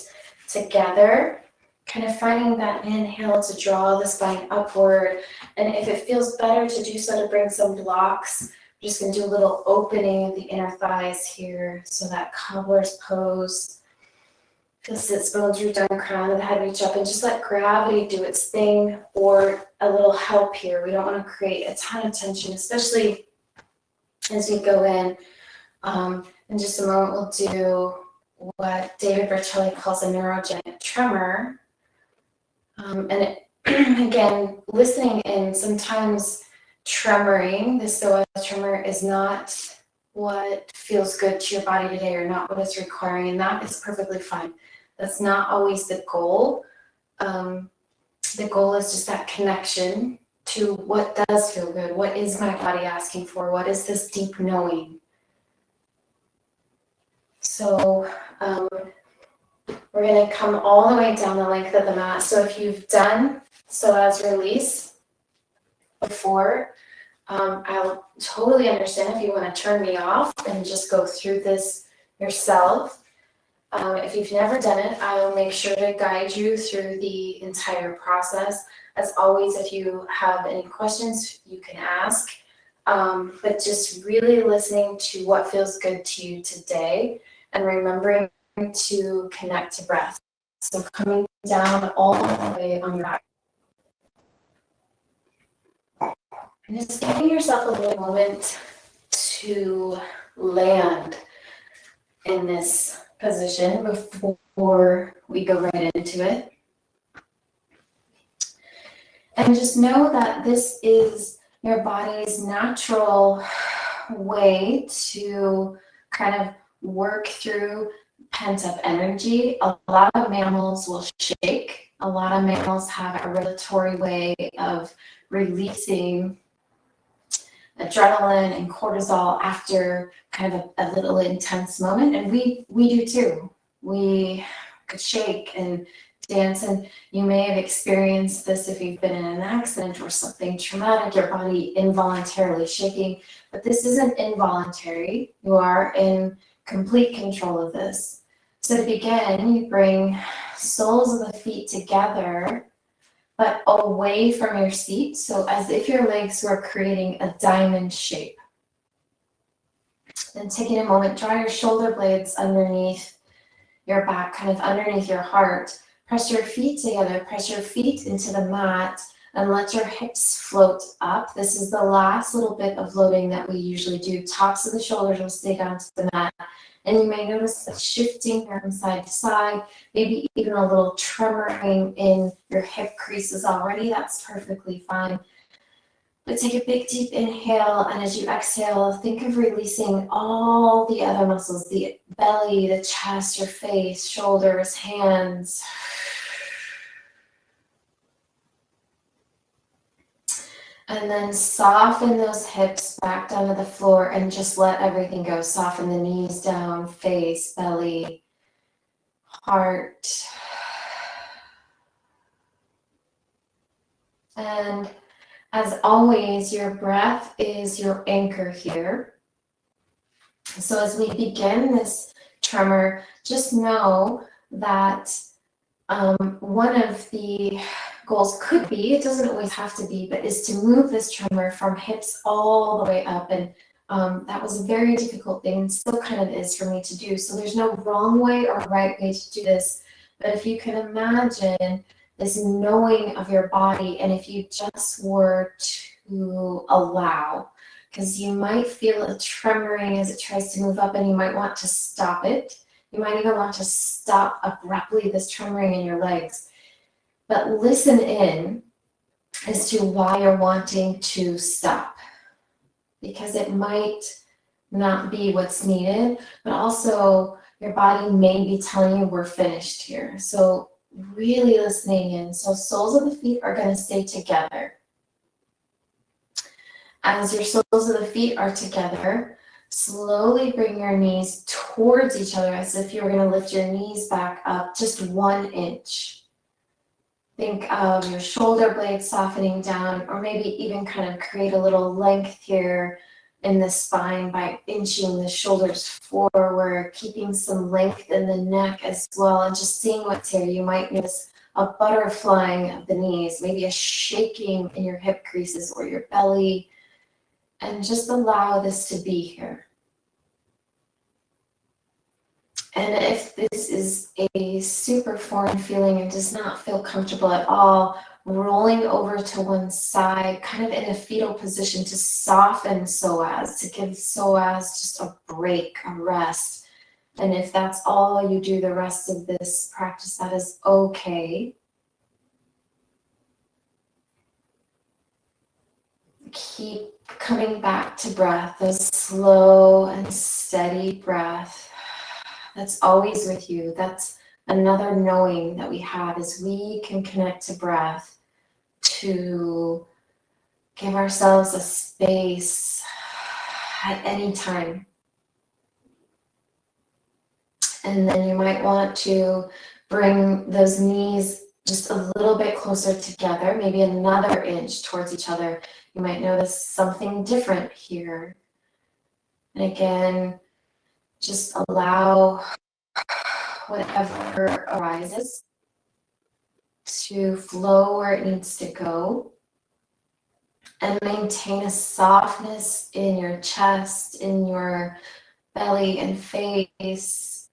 Speaker 1: together. Kind of finding that inhale to draw the spine upward. And if it feels better to do so, to bring some blocks, I'm just going to do a little opening of the inner thighs here. So that cobbler's pose. Feel sits bones root down, crown of the head reach up, and just let gravity do its thing, or a little help here. We don't want to create a ton of tension, especially as we go in. In just a moment, we'll do what David Berceli calls a neurogenic tremor. Again, listening in, sometimes tremoring, the Psoas tremor, is not what feels good to your body today or not what it's requiring, and that is perfectly fine. That's not always the goal. The goal is just that connection to what does feel good. What is my body asking for? What is this deep knowing? So we're going to come all the way down the length of the mat. So if you've done Psoas release before, I'll totally understand if you want to turn me off and just go through this yourself. If you've never done it, I'll make sure to guide you through the entire process. As always, if you have any questions, you can ask. But just really listening to what feels good to you today and remembering to connect to breath. So coming down all the way on your back. And just giving yourself a little moment to land in this position before we go right into it. And just know that this is your body's natural way to kind of work through pent-up energy. A lot of mammals will shake. A lot of mammals have a regulatory way of releasing adrenaline and cortisol after kind of a little intense moment, and we do too. We could shake and dance, and you may have experienced this if you've been in an accident or something traumatic, your body involuntarily shaking, but this isn't involuntary. You are in complete control of this. So to begin, you bring soles of the feet together, but away from your seat, so as if your legs were creating a diamond shape. Then taking a moment, draw your shoulder blades underneath your back, kind of underneath your heart. Press your feet together, press your feet into the mat, and let your hips float up. This is the last little bit of loading that we usually do. Tops of the shoulders will stay down to the mat. And you may notice a shifting from side to side, maybe even a little tremoring in your hip creases already. That's perfectly fine. But take a big deep inhale, and as you exhale, think of releasing all the other muscles, the belly, the chest, your face, shoulders, hands. And then soften those hips back down to the floor and just let everything go. Soften the knees down, face, belly, heart. And as always, your breath is your anchor here. So as we begin this tremor, just know that one of the goals could be, it doesn't always have to be, but is to move this tremor from hips all the way up. And that was a very difficult thing, and still kind of is for me to do. So there's no wrong way or right way to do this. But if you can imagine this knowing of your body, and if you just were to allow, because you might feel a tremoring as it tries to move up, and you might want to stop it. You might even want to stop abruptly this tremoring in your legs. But listen in as to why you're wanting to stop, because it might not be what's needed, but also your body may be telling you we're finished here. So really listening in. So soles of the feet are going to stay together. As your soles of the feet are together, slowly bring your knees towards each other as if you're going to lift your knees back up just 1 inch. Think of your shoulder blades softening down, or maybe even kind of create a little length here in the spine by inching the shoulders forward, keeping some length in the neck as well, and just seeing what's here. You might notice a butterflying of the knees, maybe a shaking in your hip creases or your belly, and just allow this to be here. And if this is a super foreign feeling and does not feel comfortable at all, rolling over to one side, kind of in a fetal position to soften psoas, to give psoas just a break, a rest. And if that's all you do the rest of this practice, that is okay. Keep coming back to breath, a slow and steady breath. That's always with you. That's another knowing that we have, is we can connect to breath to give ourselves a space at any time. And then you might want to bring those knees just a little bit closer together, maybe another inch towards each other. You might notice something different here. And again, just allow whatever arises to flow where it needs to go, and maintain a softness in your chest, in your belly and face.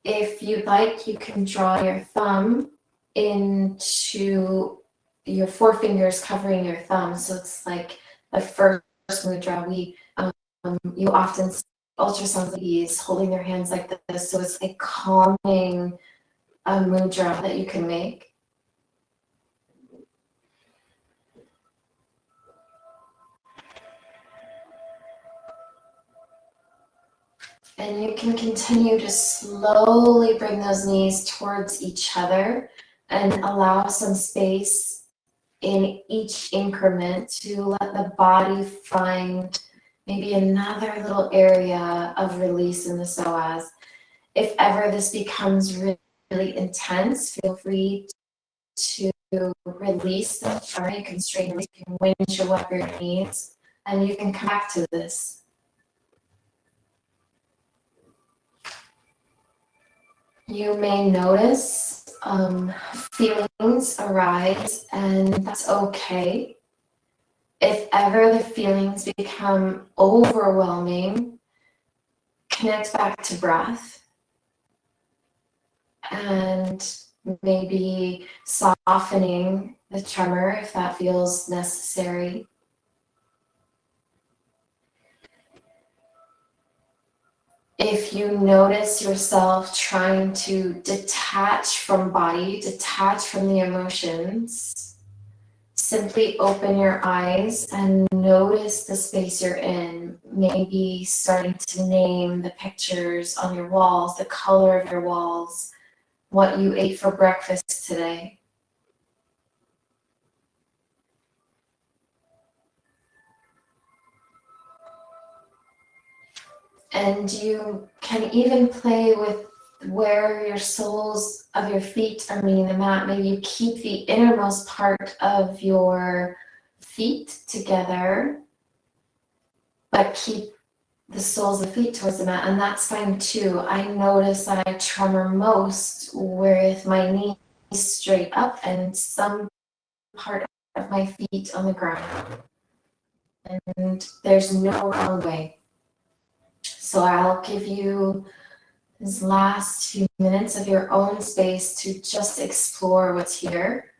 Speaker 1: If you'd like, you can draw your thumb into your forefingers covering your thumb. So it's like the first mudra. You often see ultrasound babies holding their hands like this. So it's a calming mudra that you can make. And you can continue to slowly bring those knees towards each other and allow some space in each increment to let the body find maybe another little area of release in the psoas. If ever this becomes really really intense, feel free to release the tremor. You can straighten, you can winch or whatever your needs, and you can come back to this. You may notice feelings arise, and that's okay. If ever the feelings become overwhelming, connect back to breath and maybe softening the tremor if that feels necessary. If you notice yourself trying to detach from body, detach from the emotions, simply open your eyes and notice the space you're in. Maybe starting to name the pictures on your walls, the color of your walls, what you ate for breakfast today. And you can even play with where your soles of your feet are meeting the mat. Maybe you keep the innermost part of your feet together, but keep the soles of the feet towards the mat, and that's fine too. I notice that I tremor most with my knees straight up and some part of my feet on the ground. And there's no wrong way. So I'll give you this last few minutes of your own space to just explore what's here.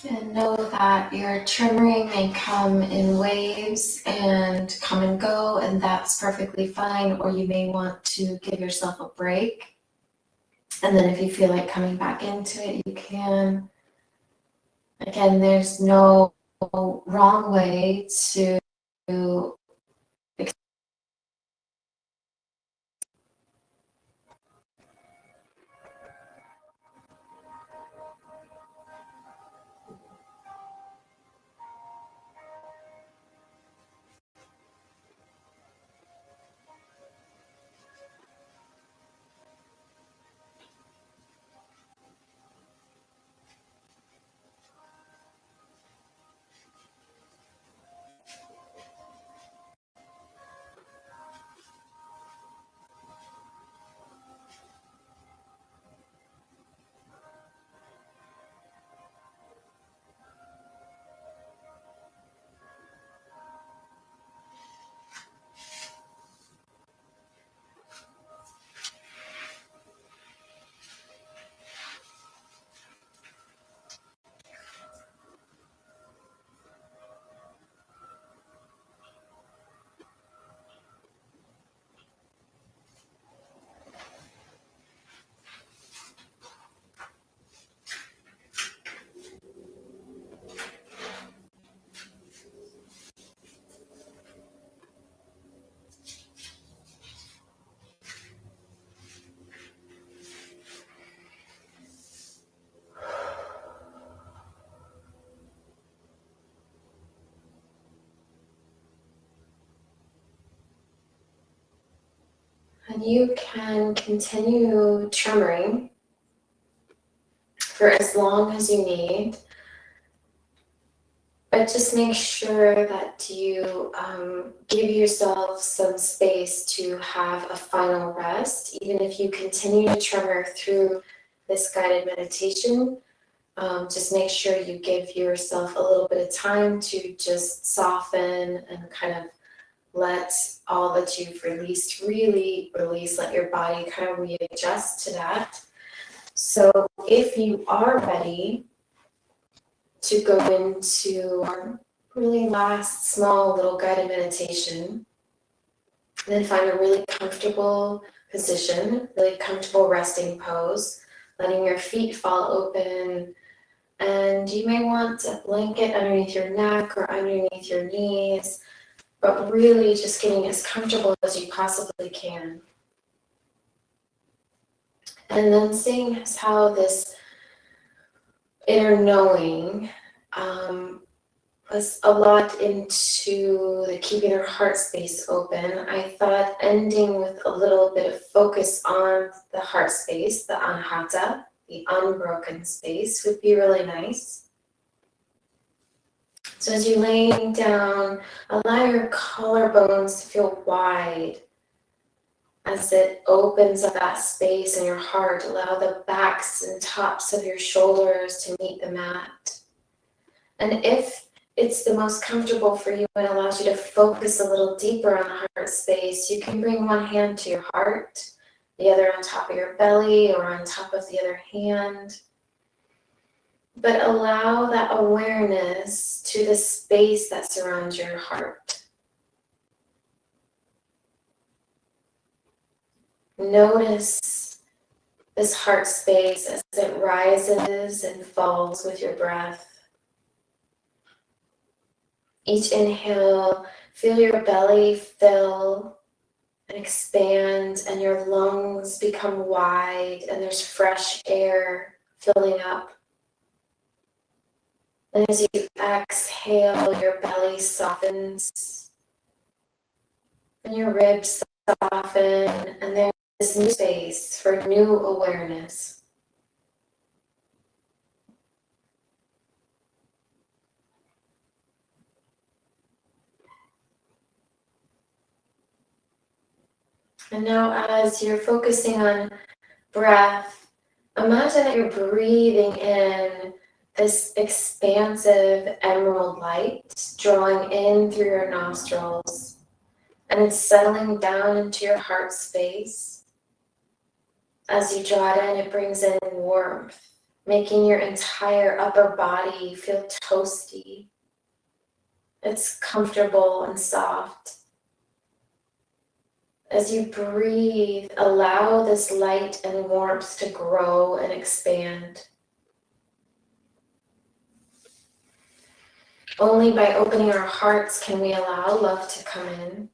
Speaker 1: And know that your tremoring may come in waves and come and go, and that's perfectly fine. Or you may want to give yourself a break. And then if you feel like coming back into it, you can. Again, there's no wrong way to and you can continue tremoring for as long as you need, but just make sure that you give yourself some space to have a final rest. Even if you continue to tremor through this guided meditation, just make sure you give yourself a little bit of time to just soften and kind of let all that you've released really release, let your body kind of readjust to that. So if you are ready to go into our really last small little guided meditation, then find a really comfortable position, really comfortable resting pose, letting your feet fall open. And you may want a blanket underneath your neck or underneath your knees, but really just getting as comfortable as you possibly can. And then seeing as how this inner knowing was a lot into the keeping your heart space open, I thought ending with a little bit of focus on the heart space, the anhata, the unbroken space, would be really nice. So as you're laying down, allow your collarbones to feel wide as it opens up that space in your heart. Allow the backs and tops of your shoulders to meet the mat. And if it's the most comfortable for you and allows you to focus a little deeper on the heart space, you can bring one hand to your heart, the other on top of your belly or on top of the other hand. But allow that awareness to the space that surrounds your heart. Notice this heart space as it rises and falls with your breath. Each inhale, feel your belly fill and expand, and your lungs become wide, and there's fresh air filling up. And as you exhale, your belly softens, and your ribs soften, and there's this new space for new awareness. And now as you're focusing on breath, imagine that you're breathing in this expansive emerald light, drawing in through your nostrils, and it's settling down into your heart space. As you draw it in, it brings in warmth, making your entire upper body feel toasty. It's comfortable and soft. As you breathe, allow this light and warmth to grow and expand. Only by opening our hearts can we allow love to come in.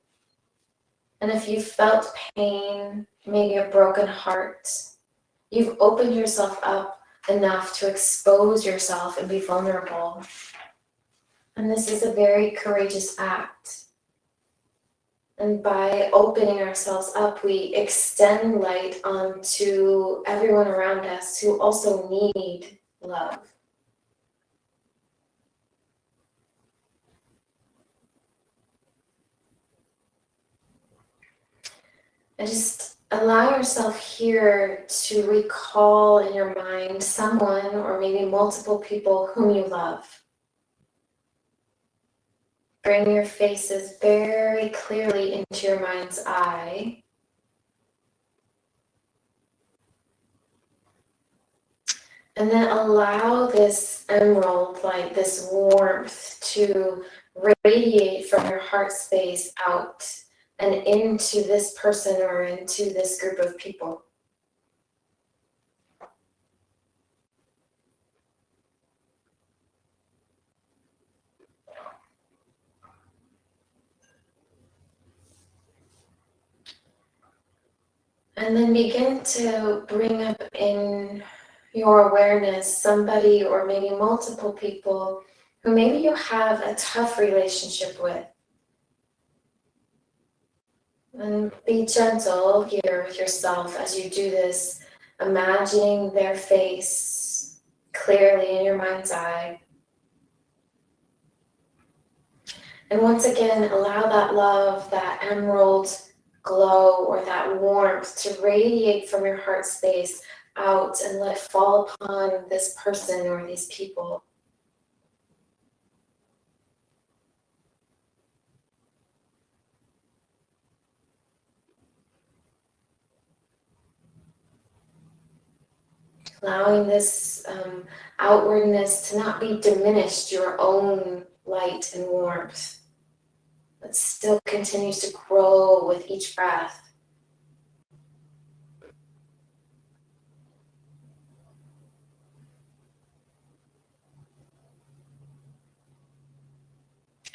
Speaker 1: And if you felt pain, maybe a broken heart, you've opened yourself up enough to expose yourself and be vulnerable. And this is a very courageous act. And by opening ourselves up, we extend light onto everyone around us who also need love. And just allow yourself here to recall in your mind someone or maybe multiple people whom you love. Bring your faces very clearly into your mind's eye. And then allow this emerald light, this warmth to radiate from your heart space out and into this person or into this group of people. And then begin to bring up in your awareness somebody or maybe multiple people who maybe you have a tough relationship with. And be gentle here with yourself as you do this, imagining their face clearly in your mind's eye. And once again, allow that love, that emerald glow or that warmth to radiate from your heart space out and let it fall upon this person or these people. Allowing this outwardness to not be diminished, your own light and warmth, but still continues to grow with each breath.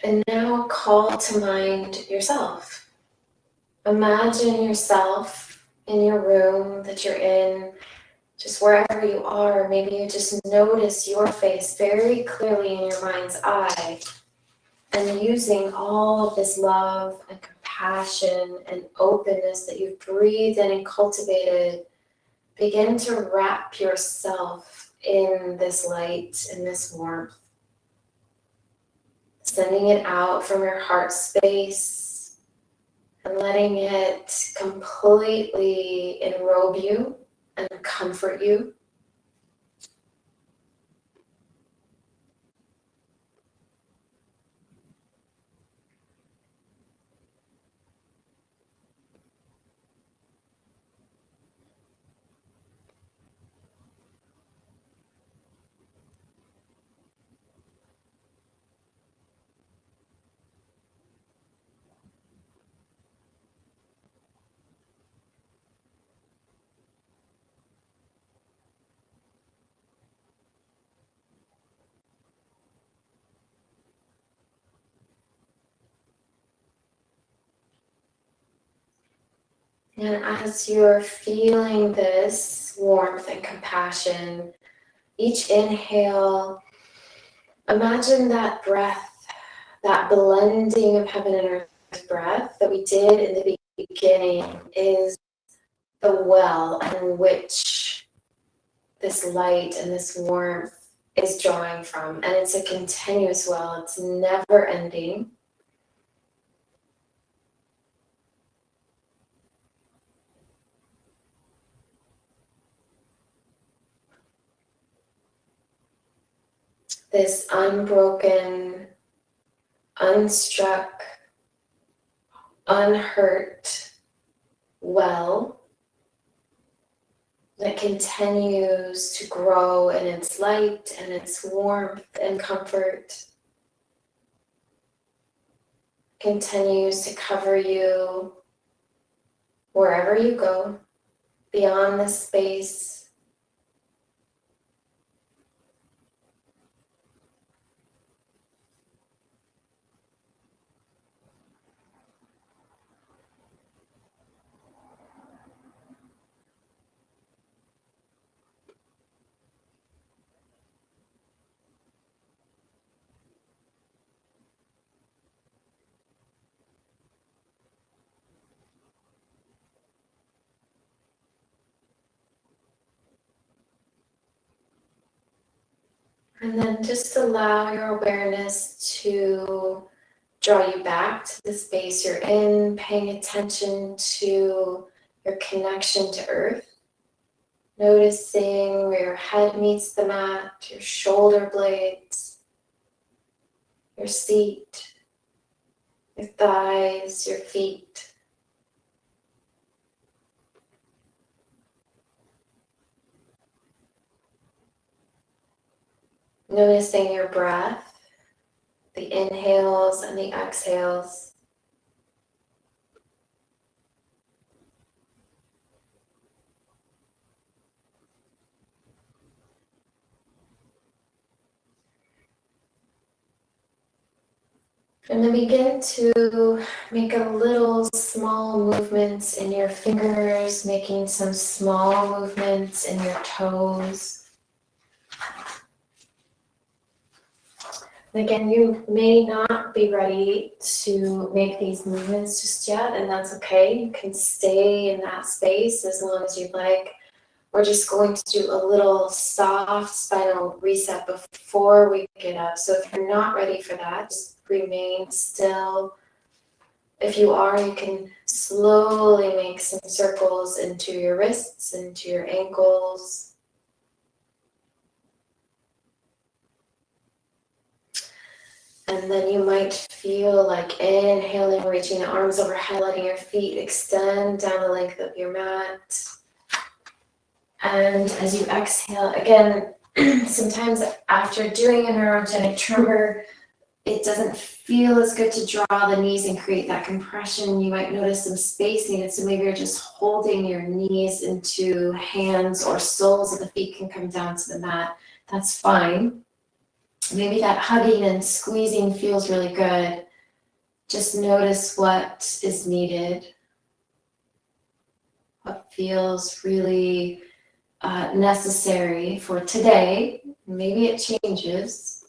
Speaker 1: And now call to mind yourself. Imagine yourself in your room that you're in, just wherever you are. Maybe you just notice your face very clearly in your mind's eye, and using all of this love and compassion and openness that you've breathed in and cultivated, begin to wrap yourself in this light, in this warmth. Sending it out from your heart space and letting it completely enrobe you and comfort you. And as you're feeling this warmth and compassion, each inhale, imagine that breath, that blending of heaven and earth breath that we did in the beginning is the well in which this light and this warmth is drawing from. And it's a continuous well, it's never ending. This unbroken, unstruck, unhurt well that continues to grow in its light and its warmth and comfort, continues to cover you wherever you go, beyond this space. And then just allow your awareness to draw you back to the space you're in, paying attention to your connection to earth, noticing where your head meets the mat, your shoulder blades, your seat, your thighs, your feet. Noticing your breath, the inhales and the exhales. And then begin to make a little small movements in your fingers, making some small movements in your toes. Again, you may not be ready to make these movements just yet, and that's okay. You can stay in that space as long as you'd like. We're just going to do a little soft spinal reset before we get up. So if you're not ready for that, just remain still. If you are, you can slowly make some circles into your wrists, into your ankles. And then you might feel like inhaling, reaching the arms overhead, letting your feet extend down the length of your mat. And as you exhale, again, sometimes after doing a neurogenic tremor, it doesn't feel as good to draw the knees and create that compression. You might notice some space needed, so maybe you're just holding your knees into hands, or soles of the feet can come down to the mat. That's fine. Maybe that hugging and squeezing feels really good. Just notice what is needed, what feels really necessary for today. Maybe it changes.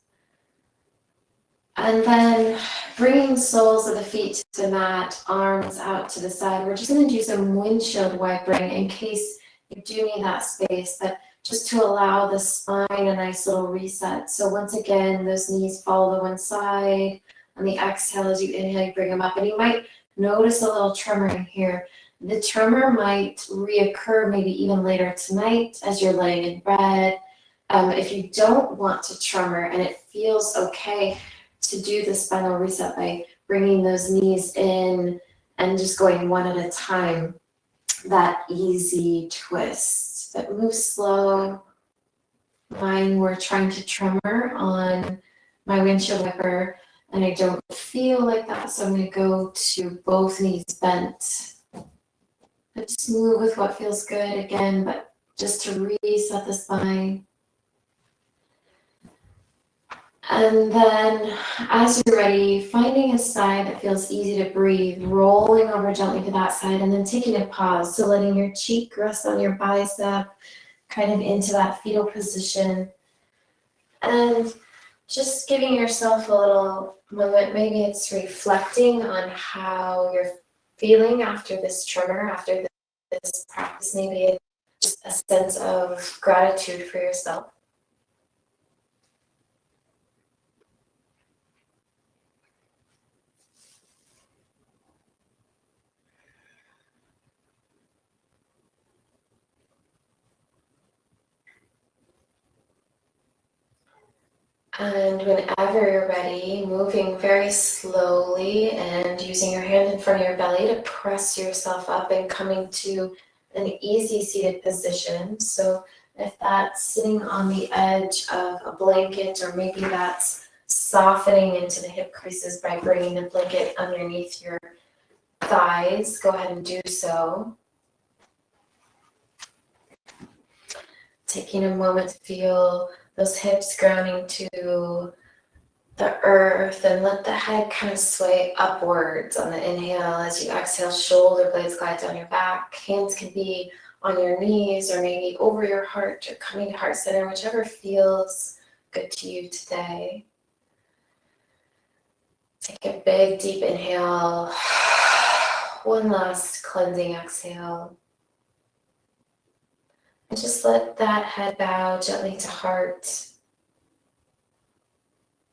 Speaker 1: And then bringing soles of the feet to the mat, arms out to the side. We're just going to do some windshield wipering in case you do need that space, but just to allow the spine a nice little reset. So once again, those knees fall to one side. On the exhale, as you inhale, you bring them up. And you might notice a little tremor in here. The tremor might reoccur maybe even later tonight as you're laying in bed. If you don't want to tremor and it feels okay to do the spinal reset by bringing those knees in and just going one at a time, that easy twist. But move slow. Mine were trying to tremor on my windshield wiper, and I don't feel like that, so I'm going to go to both knees bent. But just move with what feels good again, but just to reset the spine. And then as you're ready, finding a side that feels easy to breathe, rolling over gently to that side, and then taking a pause. So letting your cheek rest on your bicep, kind of into that fetal position. And just giving yourself a little moment. Maybe it's reflecting on how you're feeling after this tremor, after this practice. Maybe it's just a sense of gratitude for yourself. And whenever you're ready, moving very slowly and using your hand in front of your belly to press yourself up and coming to an easy seated position. So if that's sitting on the edge of a blanket, or maybe that's softening into the hip creases by bringing the blanket underneath your thighs, go ahead and do so. Taking a moment to feel those hips grounding to the earth, and let the head kind of sway upwards on the inhale. As you exhale, shoulder blades glide down your back. Hands can be on your knees or maybe over your heart or coming to heart center, whichever feels good to you today. Take a big deep inhale. One last cleansing exhale. And just let that head bow gently to heart.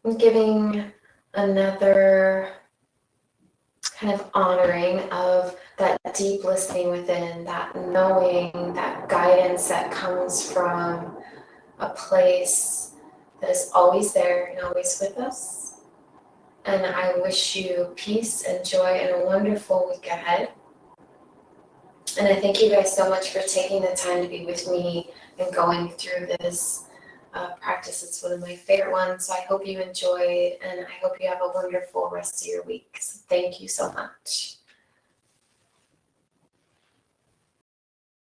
Speaker 1: And giving another kind of honoring of that deep listening within, that knowing, that guidance that comes from a place that is always there and always with us. And I wish you peace and joy and a wonderful week ahead. And I thank you guys so much for taking the time to be with me and going through this practice. It's one of my favorite ones. So I hope you enjoyed, and I hope you have a wonderful rest of your week. So thank you so much.